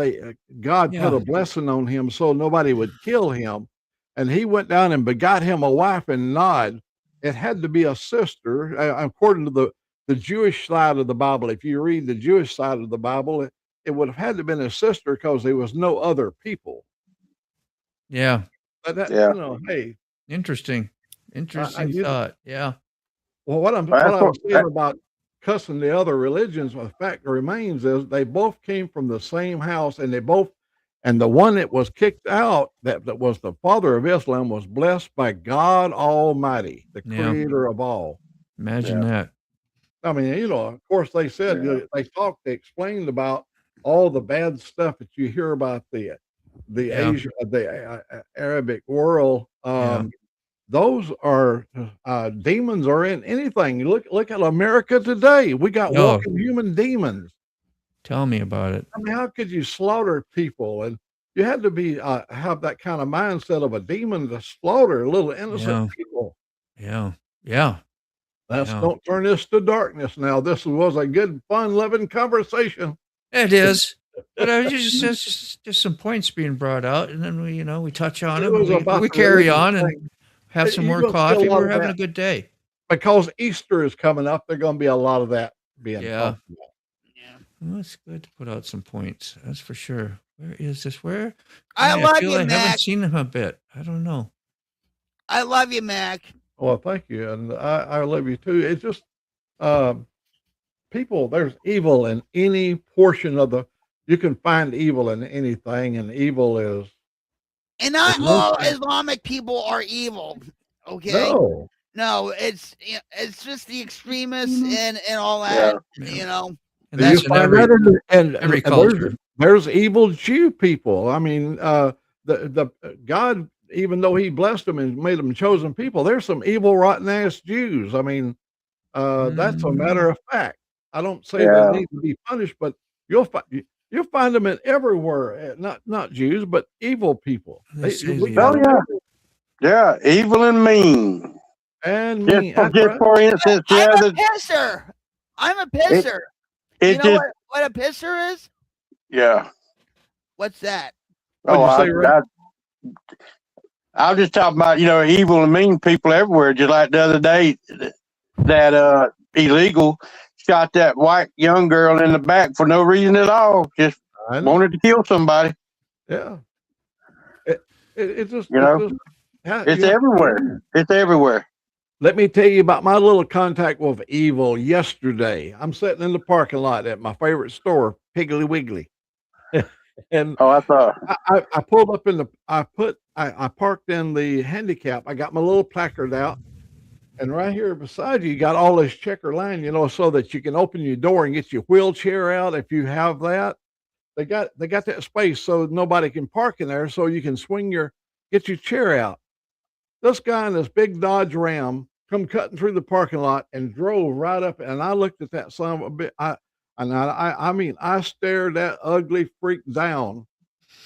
God put a blessing on him so nobody would kill him, and he went down and begot him a wife in Nod. It had to be a sister, according to the Jewish side of the Bible. If you read the Jewish side of the Bible, it would have had to have been a sister because there was no other people. Yeah. But hey, interesting thought. Yeah. Well, what I'm saying about cussing the other religions, the fact remains is they both came from the same house, and the one that was kicked out, that was the father of Islam, was blessed by God Almighty, the creator of all. Imagine that. I mean, of course they said, they explained about all the bad stuff that you hear about the Asia, the Arabic world. those are demons are in anything. Look at America today. We got walking human demons. Tell me about it. I mean, how could you slaughter people? And you had to be have that kind of mindset of a demon to slaughter little innocent people. Yeah. Don't turn this to darkness now. This was a good, fun-loving conversation. It is. But just some points being brought out, and then we touch on them. We carry on and have some more coffee. We're having a good day. Because Easter is coming up, there's going to be a lot of that being talked about. Yeah. Well, it's good to put out some points. That's for sure. Where is this? Where? I love you, Mac. I haven't seen him a bit. I don't know. I love you, Mac. Well, thank you. And I love you too. It's just people, there's evil in any portion of you can find evil in anything, and evil is. And not all Islamic people are evil. Okay. No, it's just the extremists and all that. And that's in every culture. There's evil Jew people. I mean, the God, even though He blessed them and made them chosen people, there's some evil, rotten ass Jews. I mean, that's a matter of fact. I don't say they need to be punished, but you'll find them in everywhere. Not Jews, but evil people. Yeah, evil and mean. And mean. Just for instance, I'm a pisser. I'm a pisser. You know what a pisser is? Yeah. What's that? I'll just talk about, evil and mean people everywhere. Just like the other day, that illegal shot that white young girl in the back for no reason at all. Just wanted to kill somebody. Yeah. It just, it's everywhere. It's everywhere. Let me tell you about my little contact with evil yesterday. I'm sitting in the parking lot at my favorite store, Piggly Wiggly. And I thought I pulled up in I parked in the handicap. I got my little placard out, and right here beside you got all this checker line, so that you can open your door and get your wheelchair out if you have that. They got that space so nobody can park in there, so you can get your chair out. This guy in this big Dodge Ram come cutting through the parking lot and drove right up, and I looked at that son of a bit. I stared that ugly freak down.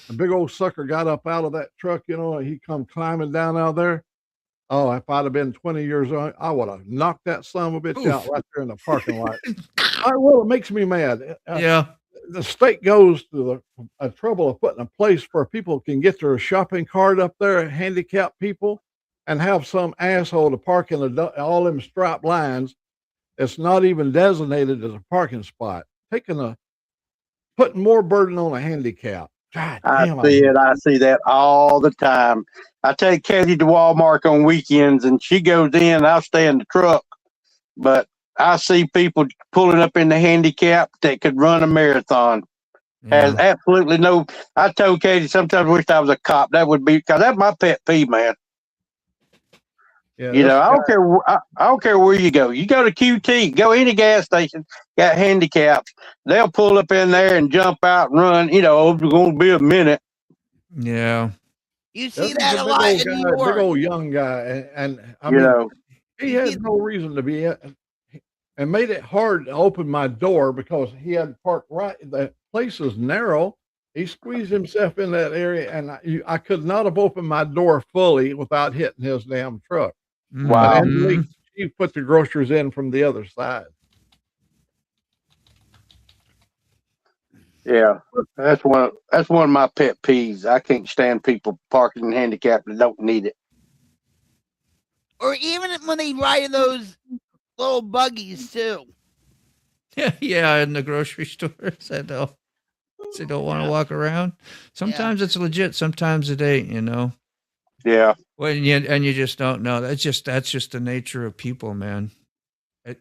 The big old sucker got up out of that truck, he come climbing down out there. Oh, if I'd have been 20 years old, I would have knocked that son of a bitch out right there in the parking lot. It makes me mad. The state goes to the trouble of putting a place where people can get their shopping cart up there, handicapped people, and have some asshole to park in all them striped lines. It's not even designated as a parking spot. Putting more burden on a handicap. God damn, I see that all the time. I take Katie to Walmart on weekends, and she goes in. I'll stay in the truck, but I see people pulling up in the handicap that could run a marathon. Has absolutely no. I told Katie sometimes I wished I was a cop. That would be because that's my pet peeve, man. Yeah, I don't care. I don't care where you go. You go to QT, go any gas station, got handicaps. They'll pull up in there and jump out and run. It's going to be a minute. Yeah. You see that a lot in New York. Big old young guy, and I mean, he had no reason to be, and made it hard to open my door because he had parked right. The place is narrow. He squeezed himself in that area, and I could not have opened my door fully without hitting his damn truck. Wow. And he put the groceries in from the other side. Yeah, that's one of my pet peeves. I can't stand people parking in handicap that don't need it. Or even when they ride in those little buggies too. Yeah, in the grocery stores. They don't want to walk around. Sometimes it's legit, sometimes it ain't, Yeah. Well, and you just don't know. That's just the nature of people, man. And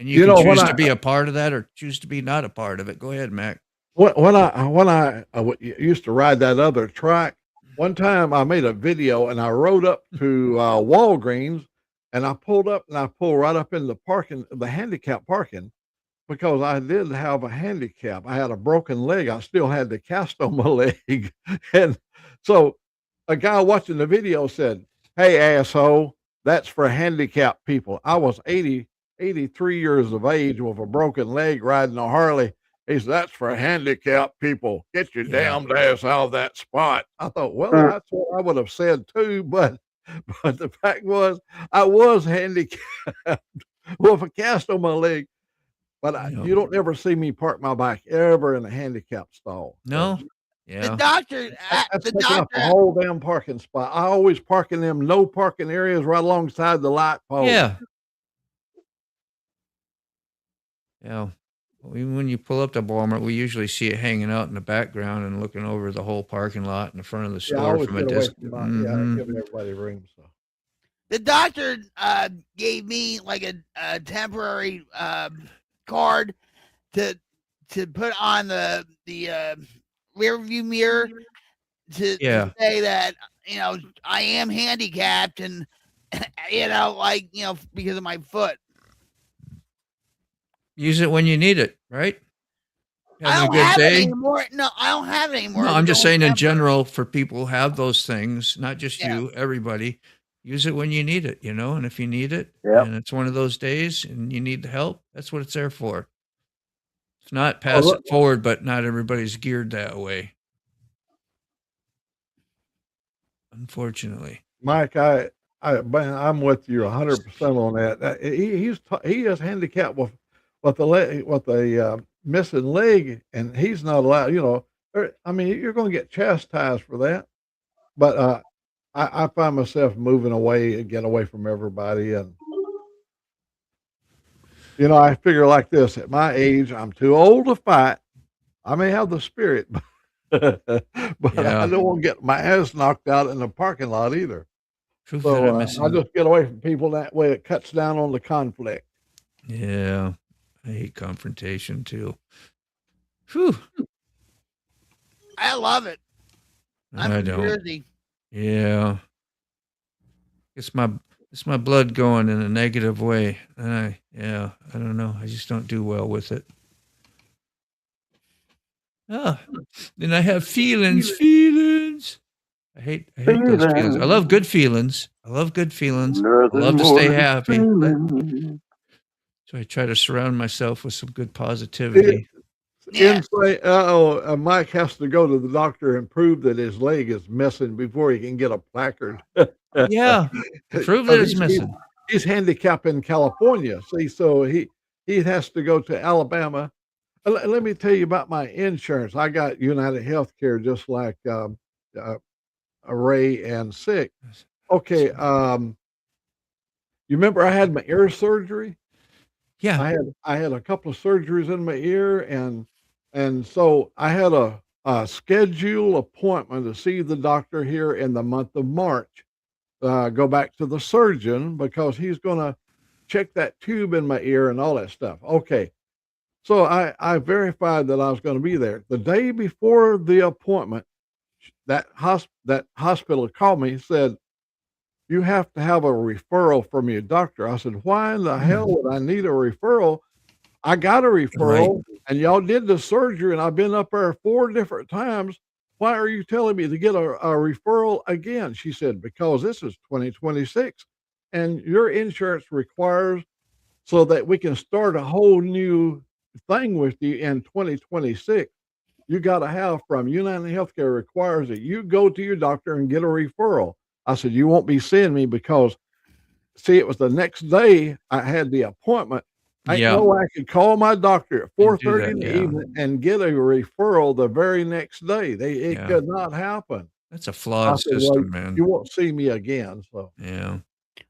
you can choose to be a part of that or choose to be not a part of it. Go ahead, Mac. When I used to ride that other track, one time I made a video and I rode up to Walgreens, and I pulled right up in the handicap parking, because I did have a handicap. I had a broken leg. I still had the cast on my leg. And so a guy watching the video said, hey, asshole, that's for handicapped people. I was 83 years of age with a broken leg riding a Harley. He said, that's for handicapped people. Get your damned ass out of that spot. I thought, well, that's what I would have said too, but the fact was I was handicapped with a cast on my leg. But you don't ever see me park my bike ever in a handicap stall. No. So, Yeah. The doctor, that's taking up a whole damn parking spot. I always park in them no parking areas right alongside the light pole. Yeah. Yeah. Even when you pull up to Walmart, we usually see it hanging out in the background and looking over the whole parking lot in the front of the store from a distance. Yeah, give everybody room. So the doctor gave me like a temporary card to put on the rear view mirror to say that I am handicapped and because of my foot. Use it when you need it, right? I don't have it anymore. No, I don't have it anymore. No, I'm just saying in general for people who have those things, not just you, everybody, use it when you need it, and if you need it and it's one of those days and you need the help, that's what it's there for. It's not pass it forward, but not everybody's geared that way. Unfortunately. Mike, I'm with you 100% on that. He is handicapped with the missing leg, and he's not allowed. I mean, you're going to get chastised for that. But I find myself moving away and get away from everybody, and I figure like this: at my age, I'm too old to fight. I may have the spirit, but I don't want to get my ass knocked out in the parking lot either. So I just get away from people that way. It cuts down on the conflict. Yeah, I hate confrontation too. Whew. I love it. I don't. Jersey. Yeah, it's my blood going in a negative way, and I don't know. I just don't do well with it. Then I have feelings. I hate those feelings. I love good feelings. I love to stay happy. So I try to surround myself with some good positivity. Mike has to go to the doctor and prove that his leg is missing before he can get a placard. Yeah, prove that it's missing. He's handicapped in California. See, so he has to go to Alabama. Let me tell you about my insurance. I got United Healthcare, just like Ray and Sick. Okay, you remember I had my ear surgery? Yeah, I had a couple of surgeries in my ear, and so I had a scheduled appointment to see the doctor here in the month of March. Go back to the surgeon because he's going to check that tube in my ear and all that stuff. Okay. So I verified that I was going to be there. The day before the appointment, that hospital called me and said, you have to have a referral from your doctor. I said, why in the hell would I need a referral? I got a referral and y'all did the surgery and I've been up there 4 different times. Why are you telling me to get a referral again? She said, because this is 2026 and your insurance requires so that we can start a whole new thing with you in 2026. You got to have from United Healthcare requires that you go to your doctor and get a referral. I said, you won't be seeing me because, see, it was the next day I had the appointment. I know I could call my doctor at 4:30 in the evening and get a referral the very next day. It could not happen. That's a flawed system, man. You won't see me again. So yeah.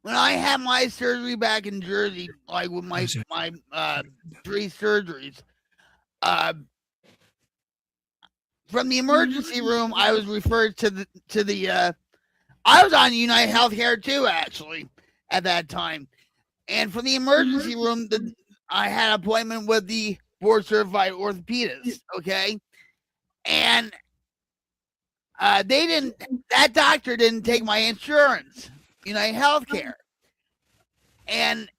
When I had my surgery back in Jersey, like with my 3 surgeries, from the emergency room, I was referred to the. I was on United Healthcare too, actually, at that time, and from the emergency room, I had an appointment with the board certified orthopedist. Okay, and that doctor didn't take my insurance, United Healthcare, and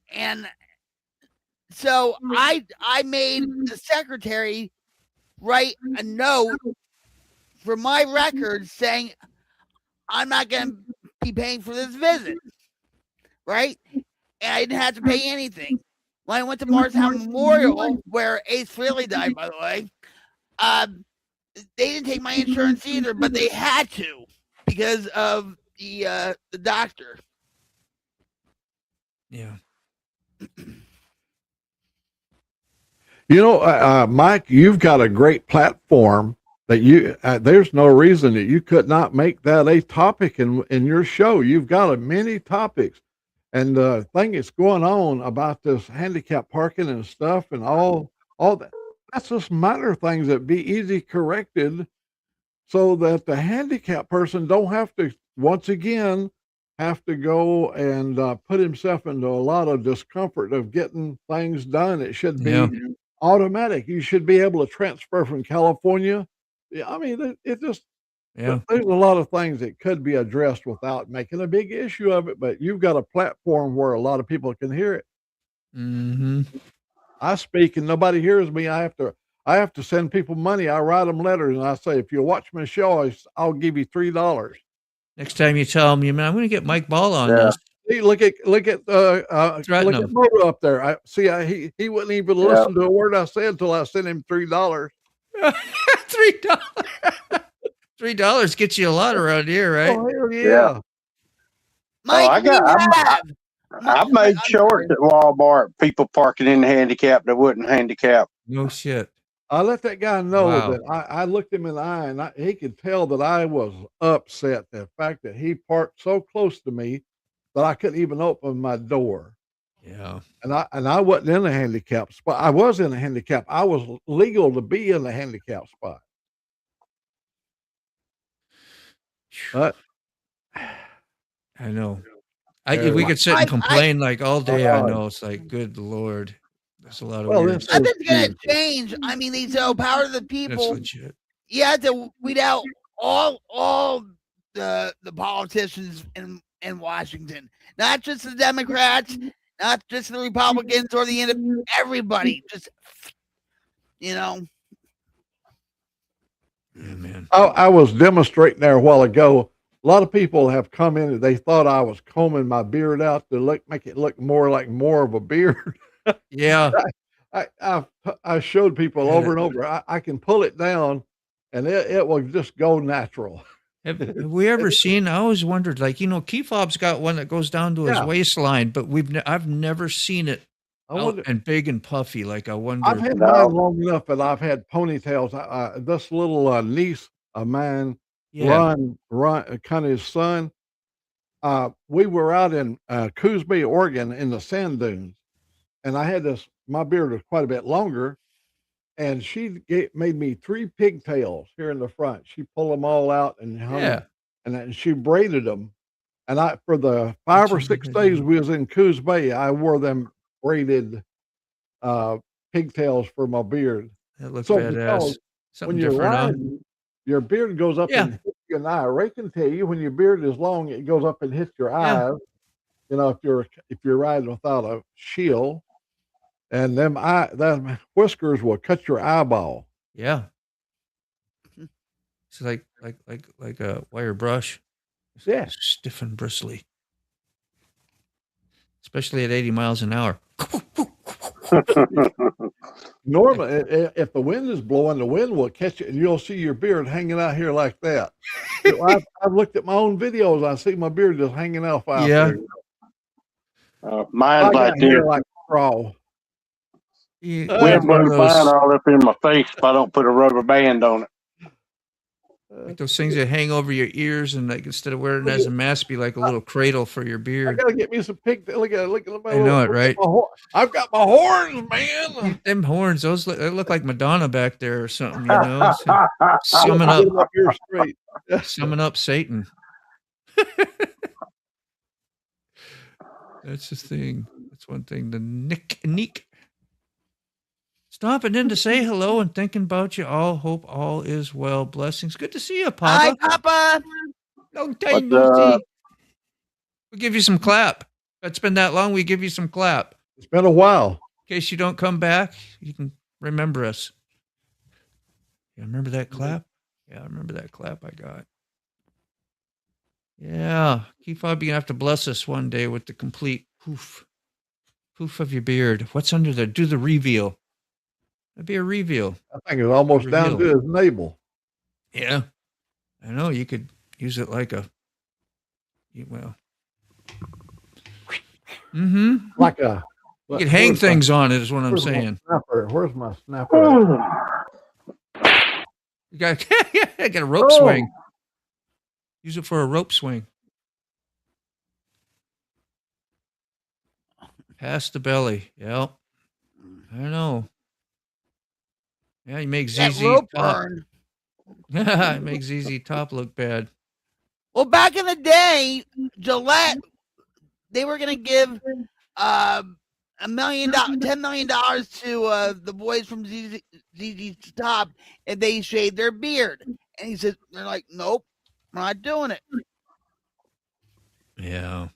so I made the secretary write a note for my record saying I'm not going to be paying for this visit, right? And I didn't have to pay anything. When I went to Morristown Memorial, where Ace Frehley died, by the way, they didn't take my insurance either, but they had to because of the doctor. Yeah. Mike, you've got a great platform that there's no reason that you could not make that a topic in your show. You've got many topics. And the thing that's going on about this handicap parking and stuff and all that, that's just minor things that be easy corrected so that the handicap person don't have to, once again, have to go and put himself into a lot of discomfort of getting things done. It should be automatic. You should be able to transfer from California. Yeah, I mean, it just, there's a lot of things that could be addressed without making a big issue of it, but you've got a platform where a lot of people can hear it. Mm-hmm. I speak and nobody hears me. I have to send people money. I write them letters and I say, if you watch my show, I'll give you $3. Next time you tell them, I'm going to get Mike Ball on this. See, look at Moto up there. He wouldn't even listen to a word I said until I sent him $3. $3. $3 gets you a lot around here, right? Oh, hell yeah. Mike, I've made shorts at Walmart. People parking in the handicap that wouldn't handicap. No shit. I let that guy know that I looked him in the eye and he could tell that I was upset. The fact that he parked so close to me that I couldn't even open my door. Yeah. And I wasn't in a handicap spot. I was in a handicap. I was legal to be in the handicap spot. But I know. If we could sit and complain like all day, I know it's like, good Lord. That's a lot of weird stuff. Nothing's gonna change. I mean, these power of the people. That's legit. You have to weed out all the politicians in Washington, not just the Democrats, not just the Republicans or the everybody. Just Yeah, man. I was demonstrating there a while ago. A lot of people have come in and they thought I was combing my beard out to make it look more of a beard. Yeah. I showed people over and over. I can pull it down and it will just go natural. Have we ever seen? I always wondered, Key Fob's got one that goes down to his waistline, but I've never seen it out and big and puffy. I wonder. I've had mine long enough, and I've had ponytails. This little niece of mine, Ron, kind of his son. We were out in Coos Bay, Oregon, in the sand dunes, and I had this. My beard was quite a bit longer, and she made me 3 pigtails here in the front. She pulled them all out and hung them, and then she braided them. And for the 5 or 6 days we was in Coos Bay, I wore them braided pigtails for my beard. That looks badass. When you're riding, your beard goes up and hits you in the eye. Ray can tell you when your beard is long, it goes up and hits your eyes. If you're riding without a shield. And them whiskers will cut your eyeball. Yeah. It's like a wire brush. Yeah. Stiff and bristly. Especially at 80 miles an hour. Normally, if the wind is blowing, the wind will catch it and you'll see your beard hanging out here like that. I've looked at my own videos. I see my beard just hanging out there. Mine's like this. Like crawl. Wind blows mine all up in my face if I don't put a rubber band on it. Like those things that hang over your ears, and instead of wearing it as a mask, be like a little cradle for your beard. I gotta get me some look at my. I know it, right? I've got my horns, man. Them horns, they look like Madonna back there or something, Summing up Satan. That's the thing. That's one thing. The Nick. Stopping in to say hello and thinking about you all. Hope all is well. Blessings. Good to see you, Papa. Hi, Papa. Long time no see. We'll give you some clap. It's been that long. We give you some clap. It's been a while. In case you don't come back, you can remember us. You remember that clap? Yeah, I remember that clap I got. Yeah. Keith, I'll be gonna have to bless us one day with the complete poof of your beard. What's under there? Do the reveal. That'd be a reveal. I think it's almost down to his navel. Yeah. I know you could use it like a well. Mm-hmm. Like a you could hang things on it is what I'm saying. Where's my snapper? You got a rope swing. Use it for a rope swing. Past the belly. Yep. I know. Yeah, you make ZZ Top. It makes ZZ Top look bad. Well, back in the day, Gillette, they were going to give $10 million to the boys from ZZ Top if they shaved their beard. And he said, they're like, nope, we're not doing it. Yeah.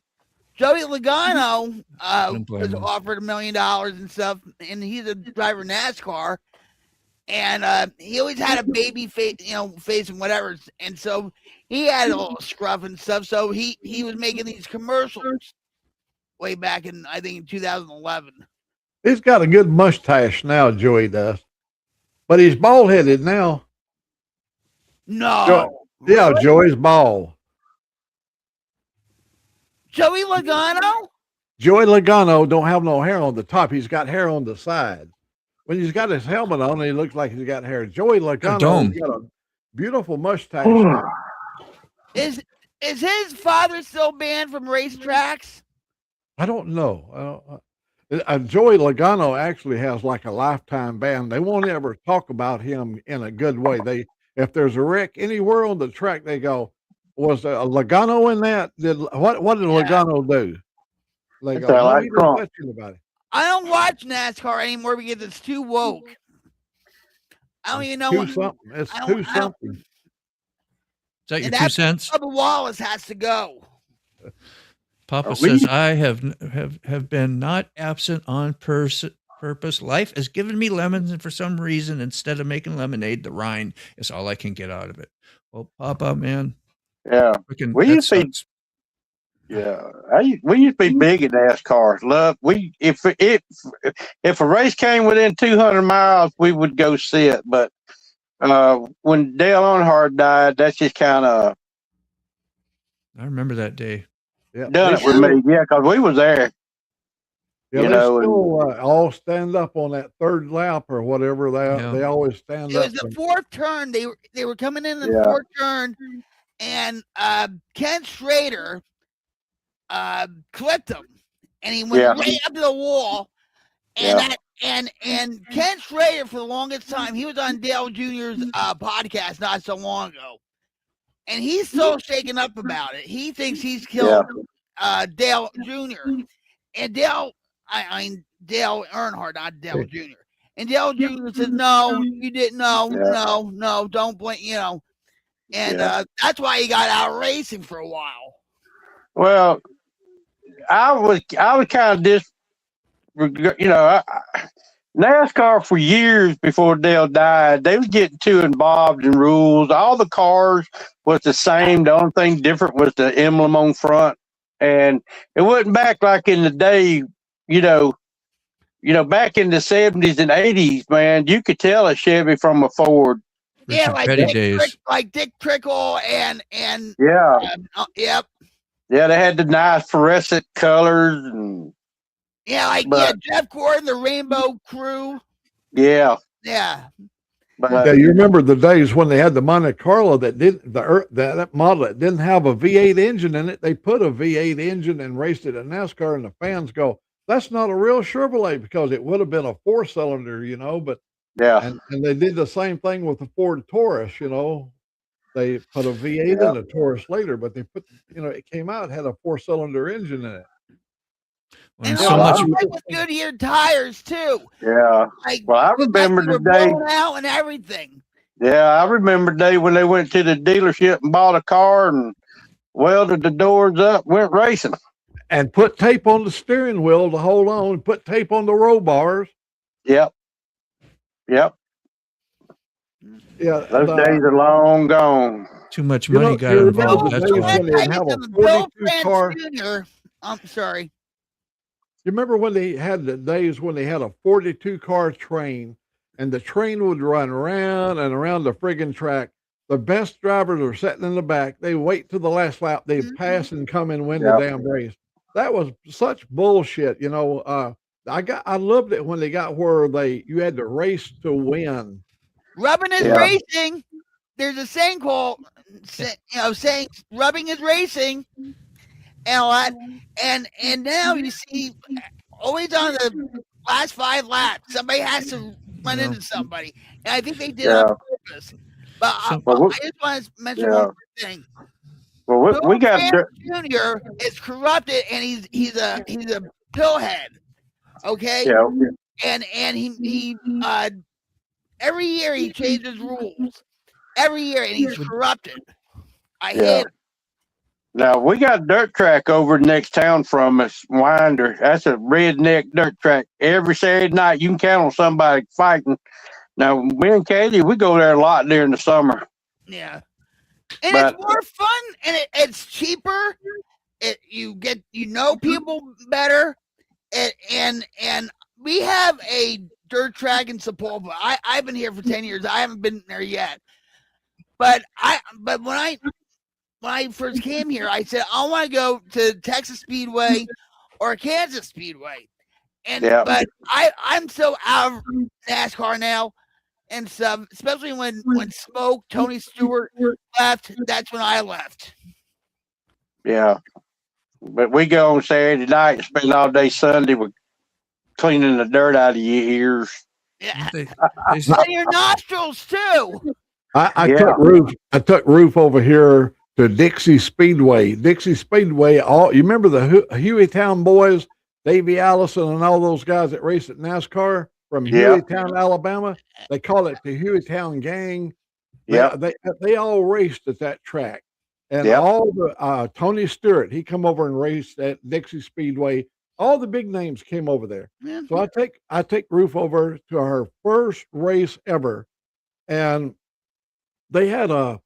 Joey Logano was offered $1 million and stuff, and he's a driver NASCAR, and he always had a baby face, face and whatever, and so he had a little scruff and stuff. So he was making these commercials way back in, I think, in 2011. He's got a good mustache now, Joey does, but he's bald headed now. No, yeah, Joey's bald. Joey Logano? Joey Logano don't have no hair on the top. He's got hair on the side. When he's got his helmet on, he looks like he's got hair. Joey Logano's got a beautiful mustache. Is his father still banned from racetracks? I don't know. Joey Logano actually has like a lifetime ban. They won't ever talk about him in a good way. If there's a wreck anywhere on the track, they go, was a Logano in that? What did Logano do? They go, no, he didn't question about it. I don't watch NASCAR anymore because it's too woke. I don't even know what something. It's too something. Is that your 2 cents? Bubba Wallace has to go. Papa says, I have been not absent on purpose. Life has given me lemons, and for some reason, instead of making lemonade, the rind is all I can get out of it. Well, Papa, man. Yeah, we used to be big at NASCAR. If a race came within 200 miles, we would go see it. But when Dale Earnhardt died, that's just kind of. I remember that day. Yeah, done it with me. Yeah, because we was there. Yeah, they still all stand up on that third lap or whatever. They always stand up. It was the fourth turn. They were coming in the fourth turn. And Ken Schrader clipped him, and he went right up to the wall. And and Ken Schrader, for the longest time, he was on Dale Jr.'s podcast not so long ago, and he's so shaken up about it. He thinks he's killed Dale Jr. And Dale Earnhardt, not Dale Jr. And Dale Jr. says, "No, you didn't. No, don't blame And that's why he got out racing for a while. Well, I was kind of NASCAR for years before Dale died, they was getting too involved in rules. All the cars was the same. The only thing different was the emblem on front. And it wasn't back like in the day, back in the 70s and 80s, man, you could tell a Chevy from a Ford. Yeah, like Dick Trickle and yep. Yeah, they had the nice fluorescent colors and Jeff Gordon, the Rainbow Crew. Yeah. Yeah. But you remember the days when they had the Monte Carlo that that model that didn't have a V8 engine in it. They put a V8 engine and raced it in NASCAR, and the fans go, "That's not a real Chevrolet," because it would have been a 4-cylinder, but. Yeah, and they did the same thing with the Ford Taurus. They put a V8 in a Taurus later, but they put, it came out, had a 4-cylinder engine in it. And so much with Goodyear tires too. Yeah. I remember the day out and everything. Yeah, I remember the day when they went to the dealership and bought a car and welded the doors up, went racing, and put tape on the steering wheel to hold on. Put tape on the roll bars. Yep. Yeah, those days are long gone. Too much money got you involved. remember the That's days why. when they'd have a Bill 42 France car. Jr. I'm sorry. You remember when they had the days when they had a 42 car train and the train would run around and around the friggin' track. The best drivers were sitting in the back. They wait till the last lap. They pass and come and win the damn race. That was such bullshit. You know, I loved it when they got where you had to race to win. Rubbing is racing. There's a saying called, saying rubbing is racing, and all that. And now you see, always on the last 5 laps, somebody has to run into somebody, and I think they did on purpose. But I just want to mention one more thing. Well, we got Junior is corrupted, and he's a pillhead. Okay. Yeah. And he every year he changes rules. Every year, and he's corrupted. I hate it. Now we got a dirt track over the next town from us, Winder. That's a redneck dirt track. Every Saturday night, you can count on somebody fighting. Now, me and Katie, we go there a lot during the summer. Yeah, and it's more fun, and it's cheaper. You know people better, and we have a dirt track in Sepulveda. I've been here for 10 years. I haven't been there yet, but when I first came here, I said I want to go to Texas Speedway or Kansas Speedway, but I'm so out of NASCAR now. And stuff, especially when Smoke, Tony Stewart left, that's when I left. Yeah. But we go on Saturday night and spend all day Sunday with cleaning the dirt out of your ears. Yeah. And your nostrils too. I took Roof over here to Dixie Speedway. Dixie Speedway, you remember the Hueytown boys, Davey Allison and all those guys that raced at NASCAR? From Hueytown, Alabama, they call it the Hueytown Gang. They all raced at that track, and all the Tony Stewart, he come over and raced at Dixie Speedway. All the big names came over there. Yeah. So I take Roof over to her first race ever, and they had a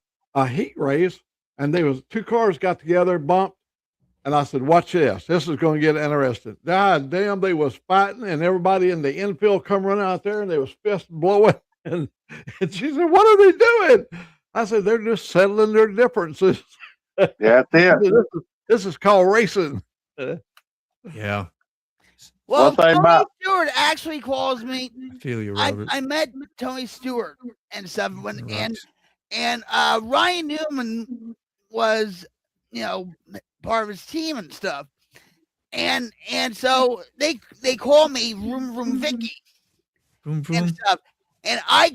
heat race, and there was 2 cars got together, bumped. And I said, watch this. This is going to get interesting. God damn, they was fighting, and everybody in the infield come running out there, and they was fist blowing. And she said, what are they doing? I said, they're just settling their differences. Yeah, this is called racing. Yeah. Well, Tony Stewart actually calls me. I feel you, Robert. I met Tony Stewart and stuff and Ryan Newman was, part of his team and stuff, and so they call me Vroom Vicky and stuff, and I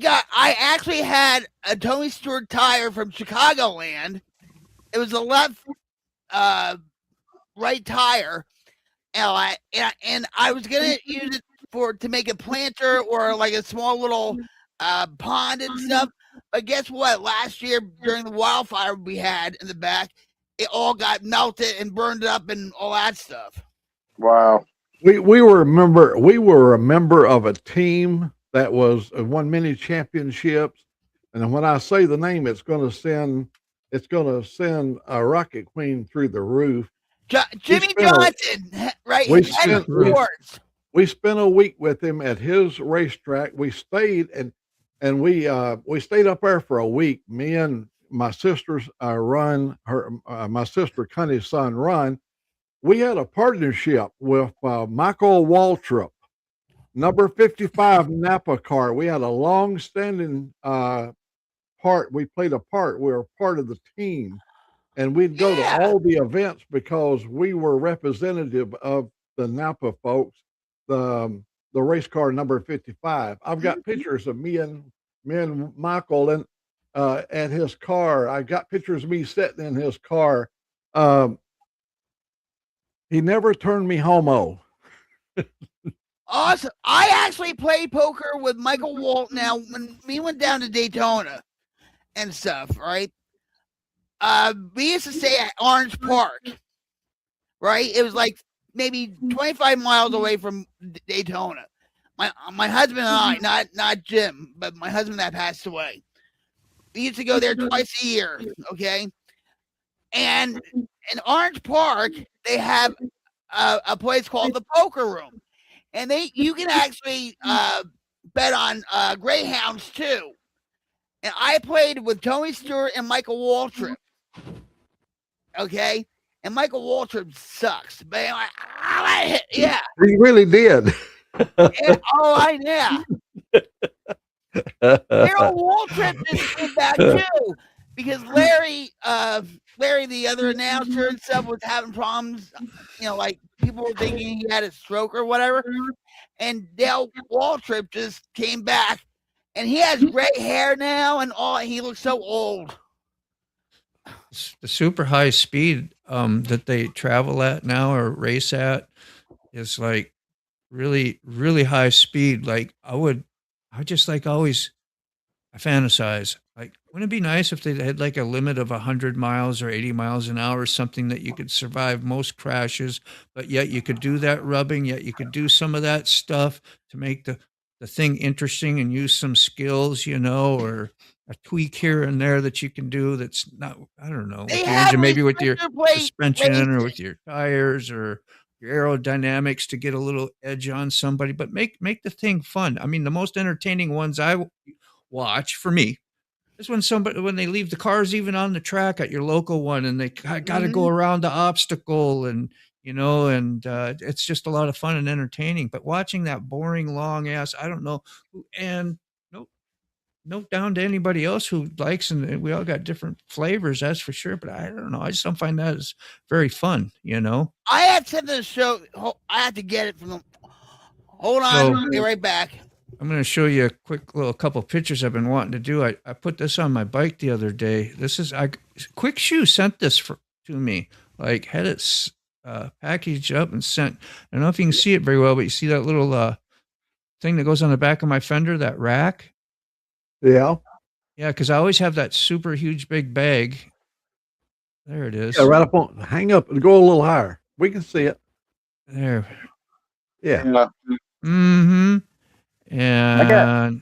actually had a Tony Stewart tire from Chicagoland. It was a left right tire, and I was gonna use it to make a planter or like a small little pond and stuff. But guess what? Last year during the wildfire we had in the back, it all got melted and burned up and all that stuff. Wow. We were a member of a team that won many championships. And when I say the name, it's going to send a Rocket Queen through the roof. Jimmy Johnson, right? We spent a week with him at his racetrack. We stayed and we stayed up there for a week. Me and my sister's my sister Connie's son Ron. We had a partnership with Michael Waltrip, number 55 Napa car. We had a long-standing part. We played a part. We were part of the team, and we'd go to all the events because we were representative of the Napa folks. The race car number 55. I've got pictures of me and Michael and at his car. I got pictures of me sitting in his car. He never turned me homo. Awesome. I actually played poker with Michael Walt. Now, when we went down to Daytona and stuff, right? We used to stay at Orange Park, right? It was like maybe 25 miles away from Daytona. My husband and I, not Jim, but my husband that passed away. We used to go there twice a year. Okay. And in Orange Park, they have a place called the Poker Room, and you can actually bet on greyhounds too. And I played with Tony Stewart and Michael Waltrip. Okay, and Michael Waltrip sucks, but anyway, yeah, he really did. Yeah. Harold Waltrip just came back too, because Larry, the other announcer and stuff, was having problems. Like people were thinking he had a stroke or whatever. And Dale Waltrip just came back, and he has gray hair now, and he looks so old. The super high speed that they travel at now or race at is like really, really high speed. Like I fantasize. Like, wouldn't it be nice if they had like a limit of 100 miles or 80 miles an hour, something that you could survive most crashes, but yet you could do that rubbing, yet you could do some of that stuff to make the thing interesting and use some skills, or a tweak here and there that you can do that's not, I don't know, with the engine, maybe with your suspension or with your tires or your aerodynamics to get a little edge on somebody, but make the thing fun. I mean, the most entertaining ones I watch for me is when they leave the cars even on the track at your local one and they got to go around the obstacle and it's just a lot of fun and entertaining. But watching that boring long ass, I don't know, and no down to anybody else who likes, and we all got different flavors, that's for sure, but I don't know, I just don't find that as very fun. I had to the show. I had to get it from them. Hold on, I'll be right back. I'm going to show you a quick little couple pictures I've been wanting to do. I put this on my bike the other day. This is Quick Shoe sent this to me. Like, had it packaged up and sent. I don't know if you can see it very well, but you see that little thing that goes on the back of my fender, that rack? Yeah. Yeah, because I always have that super huge big bag. There it is. Yeah, right up on. Hang up and go a little higher. We can see it. There. Yeah. Mm-hmm. And I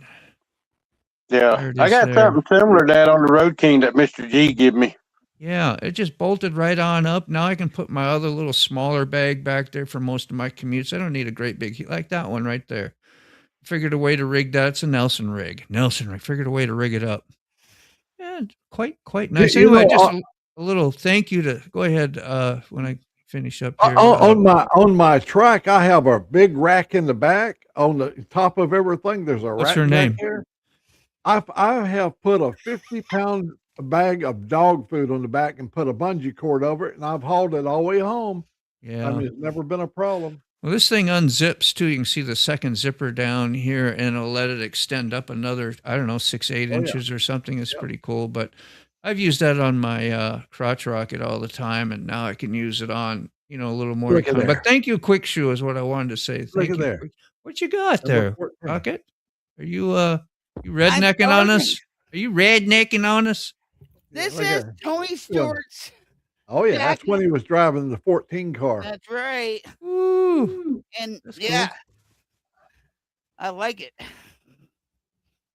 got something similar to that on the Road King that Mr. G gave me. Yeah, it just bolted right on up. Now I can put my other little smaller bag back there for most of my commutes. I don't need a great big, like that one right there. Figured a way to rig that. It's a Nelson rig. Figured a way to rig it up. And quite nice. Anyway, just a little thank you to go ahead when I finish up here. On my track, I have a big rack in the back. On the top of everything, there's a rack. What's her name? There. I have put a 50-pound bag of dog food on the back and put a bungee cord over it, and I've hauled it all the way home. Yeah, I mean, it's never been a problem. Well, this thing unzips too. You can see the second zipper down here, and it'll let it extend up another, 6-8 inches or something. It's pretty cool. But I've used that on my crotch rocket all the time, and now I can use it on, a little more. But thank you, Quick Shoe, is what I wanted to say. Thank you. There. What you got there, Rocket? Are you rednecking on us? Are you rednecking on us? This is Tony Stewart's. Oh yeah, that's when he was driving the 14 car. That's right. Ooh, and that's yeah, cool. I like it.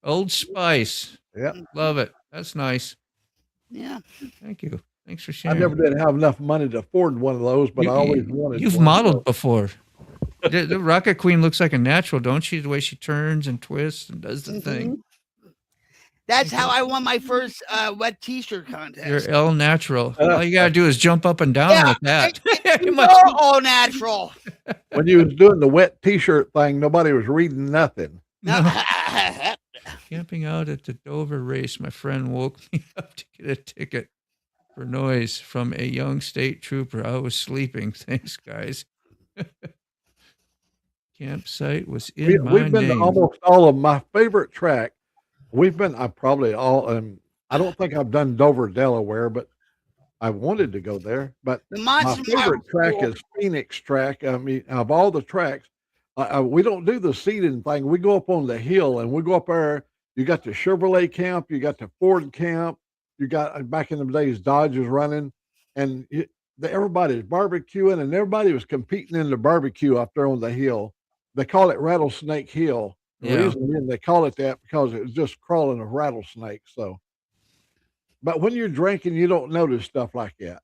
Old Spice. Yeah, love it. That's nice. Yeah. Thank you. Thanks for sharing. I never did have enough money to afford one of those, but I always wanted. You've modeled before. The Rocket Queen looks like a natural, don't she? The way she turns and twists and does the thing. That's how I won my first wet T-shirt contest. You're all natural. All you gotta do is jump up and down with that. You're all natural. When you was doing the wet T-shirt thing, nobody was reading nothing. No. Camping out at the Dover race, my friend woke me up to get a ticket for noise from a young state trooper. I was sleeping. Thanks, guys. Campsite was in my We've been name. to almost all of my favorite track. We've been, I probably all, I don't think I've done Dover, Delaware, but I wanted to go there. But my favorite track is Phoenix track. I mean, of all the tracks, we don't do the seating thing. We go up on the hill and we go up there. You got the Chevrolet camp, you got the Ford camp, you got back in the days Dodge was running, and everybody's barbecuing, and everybody was competing in the barbecue up there on the hill. They call it Rattlesnake Hill. The reason they call it that because it was just crawling of rattlesnakes. So But when you're drinking, you don't notice stuff like that.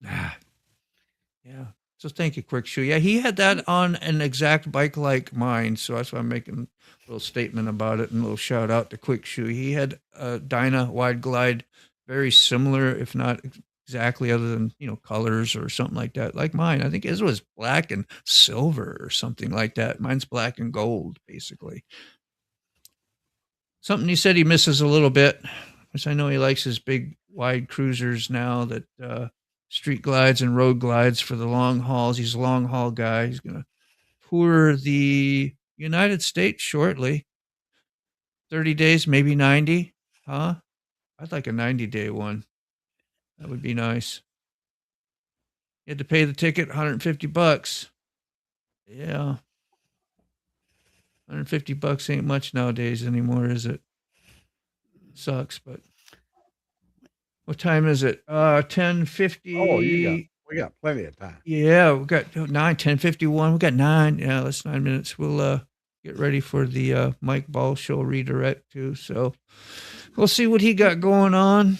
Yeah. So thank you, Quick Shoe. Yeah, he had that on an exact bike like mine. So that's why I'm making a little statement about it and a little shout out to Quick Shoe. He had a Dyna Wide Glide, very similar, if not exactly, other than, colors or something like that, like mine. I think his was black and silver or something like that. Mine's black and gold, basically. Something he said he misses a little bit, because I know he likes his big wide cruisers now, that street glides and road glides for the long hauls. He's a long haul guy. He's going to tour the United States shortly. 30 days, maybe 90. Huh? I'd like a 90-day one. That would be nice. You had to pay the ticket, $150. Yeah. $150 ain't much nowadays anymore, is it? Sucks, but what time is it? 10:50. Oh, we got plenty of time. Yeah, we got 10:51. We got 9. Yeah, that's 9 minutes. We'll get ready for the Mike Ball show redirect too. So we'll see what he got going on.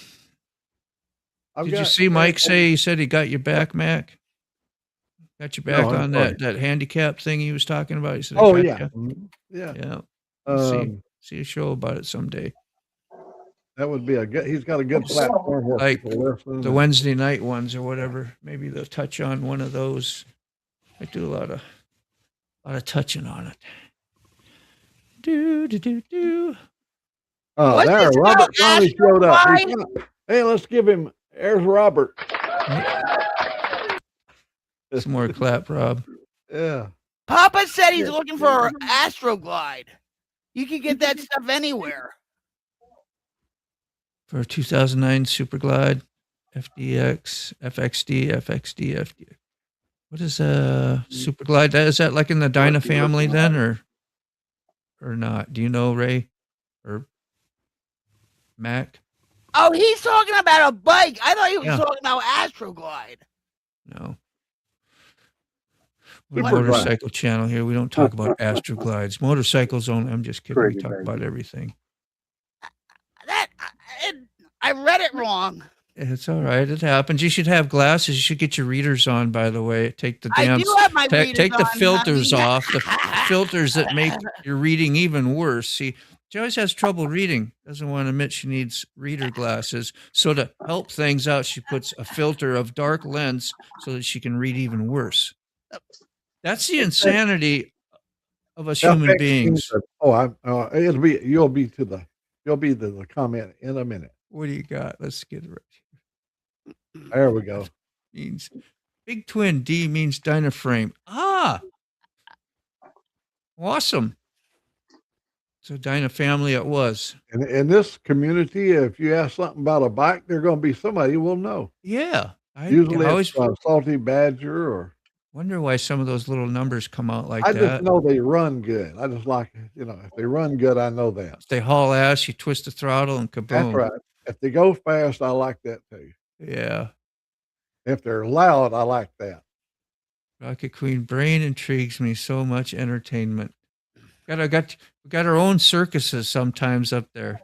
Did you see Mike say he said he got your back, Mac? Got your back on that handicap thing he was talking about? He said, "Oh yeah, yeah." See a show about it someday. That would be he's got a good platform where like people listen. The Wednesday night ones or whatever. Maybe they'll touch on one of those. I do a lot of touching on it. Do. There, Robert finally showed up. Hey, let's give him. There's Robert. Some more clap, Rob. Yeah. Papa said he's looking for Astroglide. You can get that stuff anywhere. For a 2009 Super Glide, FDX, FXD, FD. What is a Super Glide? Is that like in the Dyna family then, or not? Do you know, Ray or Mac? Oh, he's talking about a bike. I thought he was talking about Astroglide. No. We're a motorcycle channel here. We don't talk about Astroglides. Motorcycles only. I'm just kidding. We talk about everything. I read it wrong. It's all right. It happens. You should have glasses. You should get your readers on, by the way. Take the I do have my readers take the on, filters off. The filters that make your reading even worse. See, she always has trouble reading. Doesn't want to admit she needs reader glasses. So to help things out, she puts a filter of dark lens so that she can read even worse. That's the insanity of us human beings. You'll be to the comment in a minute. What do you got? Let's get it right. There we go. Means big twin. D means Dynaframe. Awesome. So Dyna family it was. And in this community, if you ask something about a bike, there's going to be somebody who will know. Yeah. Usually it's Salty Badger or. Wonder why some of those little numbers come out like that. I just know they run good. I just like, if they run good, I know that. If they haul ass, you twist the throttle and kaboom. That's right. If they go fast, I like that too. Yeah. If they're loud, I like that. Rocket Queen brain intrigues me so much. Entertainment. We got our own circuses sometimes up there.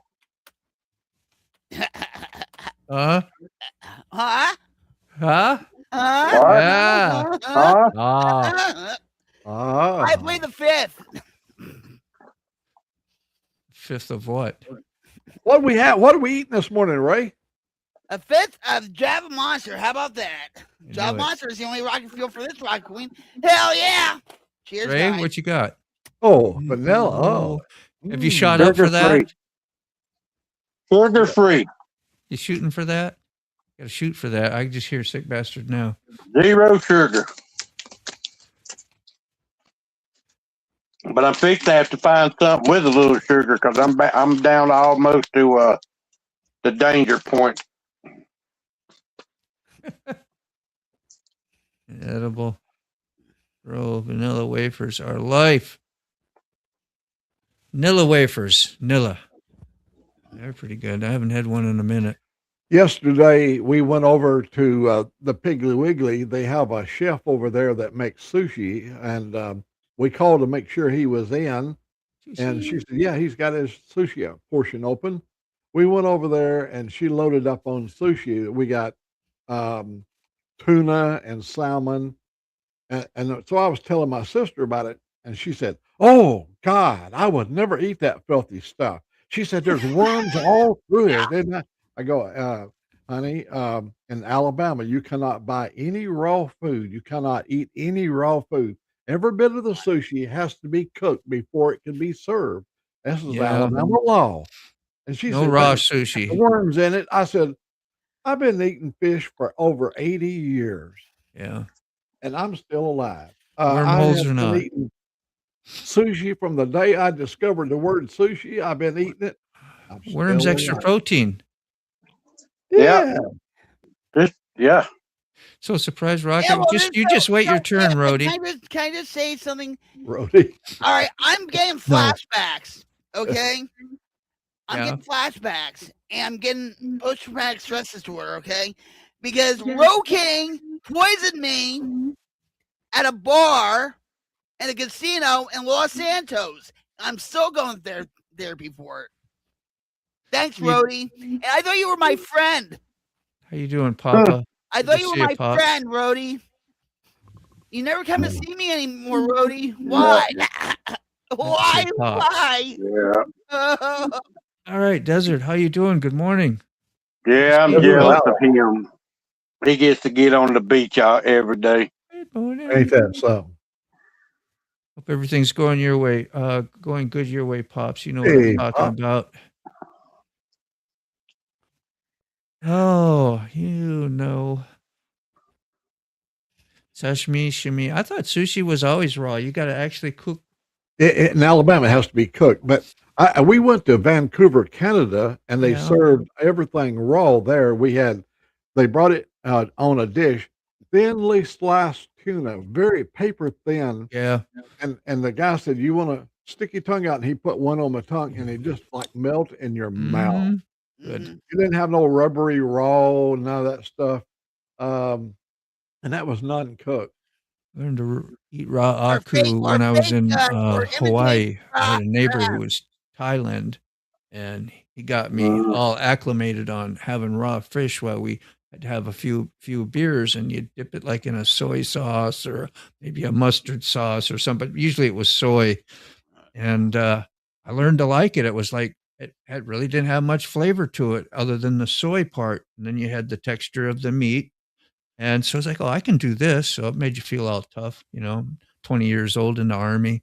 Huh? Huh? Huh? Yeah. I played the fifth. Fifth of what? What we have? What are we eating this morning, Ray? A fifth of Java Monster. How about that? Java Monster is the only rocket fuel for this rocket queen. Hell yeah! Cheers, Ray, guys. what you got? Oh, vanilla. Oh, have you shot up for that? Sugar free. You shooting for that? Got to shoot for that. I can just hear Sick Bastard now. 0 sugar. But I'm fixing to have to find something with a little sugar because I'm down almost to the danger point. Edible. Bro, vanilla wafers are life. Nilla wafers. Nilla. They're pretty good. I haven't had one in a minute. Yesterday, we went over to the Piggly Wiggly. They have a chef over there that makes sushi, and we called to make sure he was in. And she said, yeah, he's got his sushi portion open. we went over there and she loaded up on sushi. We got tuna and salmon. And so I was telling my sister about it, and she said, "Oh God, I would never eat that filthy stuff." She said, "There's worms all through it." Didn't I? I go, honey, in Alabama, you cannot buy any raw food. You cannot eat any raw food. Every bit of the sushi has to be cooked before it can be served. This is Alabama law. And she No said, raw "There's sushi. worms in it." I said, "I've been eating fish for over 80 years. Yeah. And I'm still alive. Wormholes or not. Eating sushi from the day I discovered the word sushi. I've been eating it. Worms extra protein. Yeah. Yeah. So surprise, Rocket. You just wait your turn, Rhodey. Can I just say something? Rhodey. All right, I'm getting flashbacks. Okay, I'm getting flashbacks, and I'm getting post-traumatic stress disorder. Okay, because Ro King poisoned me at a bar and a casino in Los Santos. I'm still going therapy for it. Thanks, Rhodey. And I thought you were my friend. How you doing, Papa? I thought you were my friend, Rhodey. You never come to see me anymore, Rhodey. Why? Why? Yeah. All right, Desert. How you doing? Good morning. Yeah, I'm jealous of him. He gets to get on the beach every day. Good morning. Ain't that so? Hope everything's going your way. Going good your way, Pops. You know what I'm talking about. Oh, you know. Sashimi, shimi. I thought sushi was always raw. You got to actually cook. In Alabama, it has to be cooked. But we went to Vancouver, Canada, and they served everything raw there. They brought it on a dish, thinly sliced tuna, very paper thin. Yeah. And the guy said, "You want to stick your tongue out?" And he put one on my tongue, and it just like melt in your mouth. Good. You didn't have no rubbery raw, none of that stuff. And that was non-cooked. Learned to eat raw aku when I was in Hawaii. I had a neighbor who was Thailand, and he got me all acclimated on having raw fish while we had to have a few beers, and you dip it like in a soy sauce or maybe a mustard sauce or something. But usually it was soy, and I learned to like it. It was like it really didn't have much flavor to it other than the soy part, and then you had the texture of the meat. And so it's like, oh, I can do this. So it made you feel all tough, 20 years old in the Army.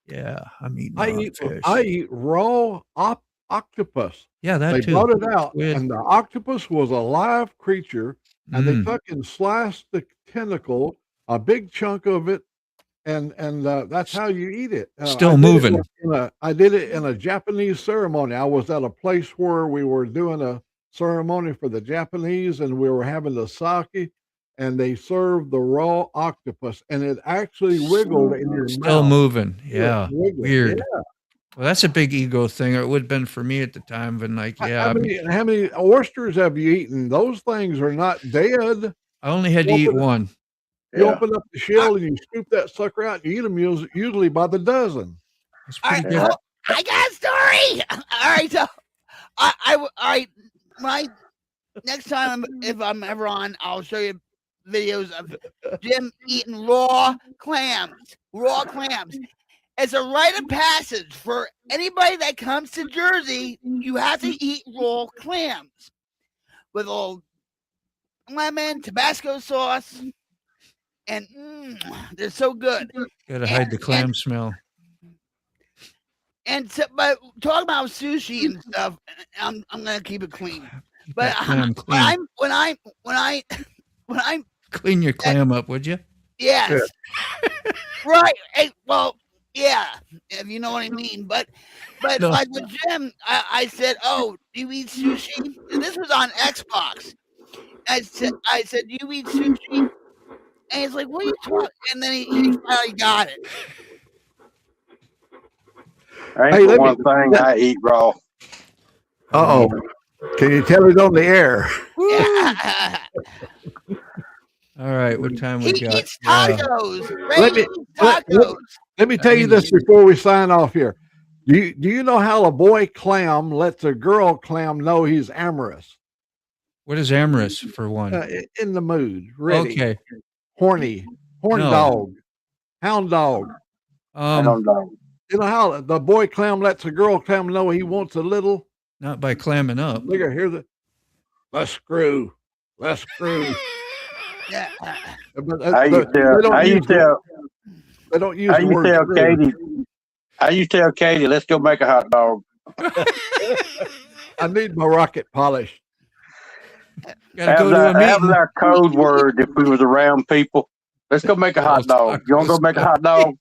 Yeah, I'm eating fish. I eat raw octopus. Yeah, that they too. brought it out, and the octopus was a live creature, and they took and sliced the tentacle, a big chunk of it, and that's how you eat it. Still moving. I did it in a Japanese ceremony. I was at a place where we were doing a ceremony for the Japanese, and we were having the sake, and they served the raw octopus, and it actually wiggled in your mouth. Still moving. Yeah. Weird. Yeah. Well, that's a big ego thing. It would have been for me at the time. Been like, yeah. How many oysters have you eaten? Those things are not dead. I only had to eat one. You open up the shell and you scoop that sucker out and you eat them usually by the dozen. All right, I got a story. All right, so all right. Next time, if I'm ever on, I'll show you videos of Jim eating raw clams. Raw clams. It's a rite of passage for anybody that comes to Jersey. You have to eat raw clams with old lemon, Tabasco sauce, and they're so good. Gotta hide the clam smell. And so, but talking about sushi and stuff, I'm gonna keep it clean. But when I clean your clam up, would you? Yes. Right. Hey, well, yeah, if you know what I mean. But No. like with Jim, I said, "Oh, do you eat sushi?" And this was on Xbox. I said, "Do you eat sushi?" And he's like, "What are you talking?" And then he finally got it. Ain't one thing I eat raw. Uh-oh. Can you tell it on the air? All right, what time we got? Eats tacos. Let me tell you this before we sign off here. Do you know how a boy clam lets a girl clam know he's amorous? What is amorous for one? In the mood, ready, Okay. horny, horn No. dog, hound dog. Hound dog. You know how the boy clam lets a girl clam know he wants a little? Not by clamming up. Look at here. Let's screw. Let's screw. Yeah. But, I used to tell Katie, let's go make a hot dog. I need my rocket polish. Gotta go to a That was meeting. our code word if we was around people. Let's go make a hot dog. You want to go make a hot dog?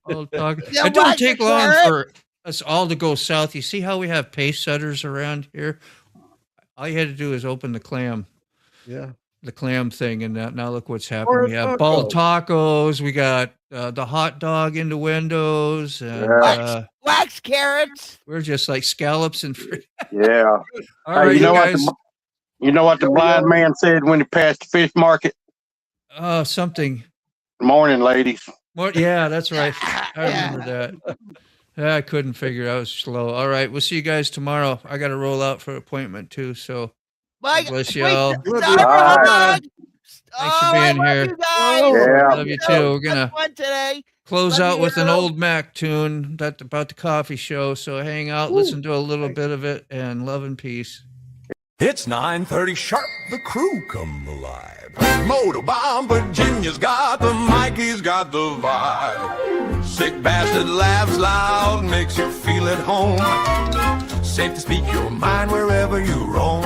All talk. Yeah, It don't what, take long Tyrant? for us all to go south. You see how we have pace setters around here? All you had to do is open the clam thing, and now look what's happening. Or We have bald tacos. We got the hot dog in the windows, and Wax carrots. we're just like scallops and fruit. Yeah. All right, you know guys. you know what the blind man said when he passed the fish market? Something. Morning, ladies. Yeah, that's right. I remember that. I couldn't figure. I was slow. All right, we'll see you guys tomorrow. I got to roll out for an appointment too. So Like, bless y'all. Thanks Thanks for being here. You guys. Yeah. Love you too. We're gonna Fun today. close Love out with an you. old Mac tune about the coffee show. So hang out, listen to a little bit of it, and love and peace. It's 9:30 sharp, the crew come alive. MotoBaum Virginia's got the mic, he's got the vibe. Sick bastard laughs loud, makes you feel at home. Safe to speak your mind wherever you roam.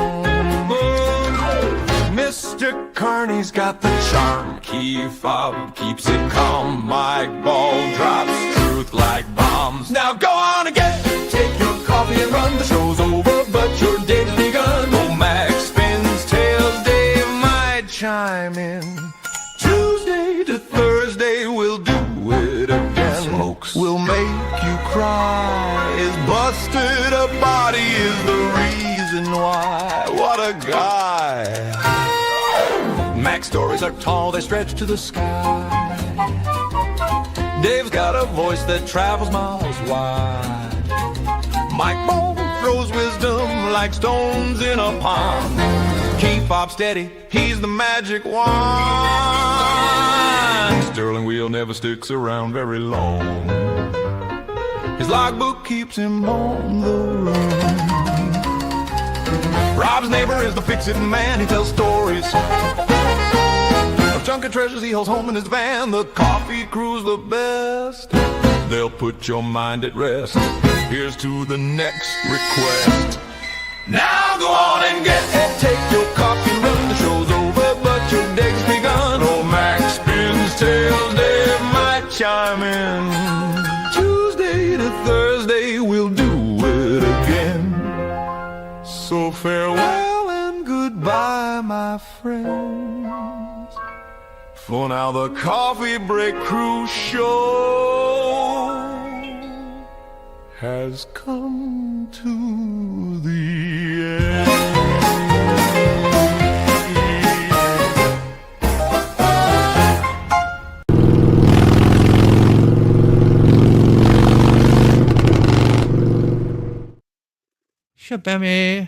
Mr. Carney's got the charm, key fob keeps it calm. Mike Ball drops truth like bombs. Now go on again, take your coffee and run. The show's over, but your day's begun. Old Mac spins tails, Dave might chime in. Tuesday to Thursday, we'll do it again. Smokes will make you cry. His busted up body is the reason why. What a guy. Mac's stories are tall, they stretch to the sky. Dave's got a voice that travels miles wide. Mike Bone throws wisdom like stones in a pond. Keep up steady, he's the magic wand. Sterling wheel never sticks around very long. His logbook keeps him on the run. Rob's neighbor is the fix-it man, he tells stories of junk and treasures he holds home in his van. The coffee crew's the best, they'll put your mind at rest. Here's to the next request. Now go on and get it, take your coffee and run. The show's over, but your day's begun. Old Mac spins tails, Dave might chime in. Tuesday to Thursday, we'll do it again. So farewell and goodbye, my friends. For now the Coffee Break Crew show has come to the end. Shabami.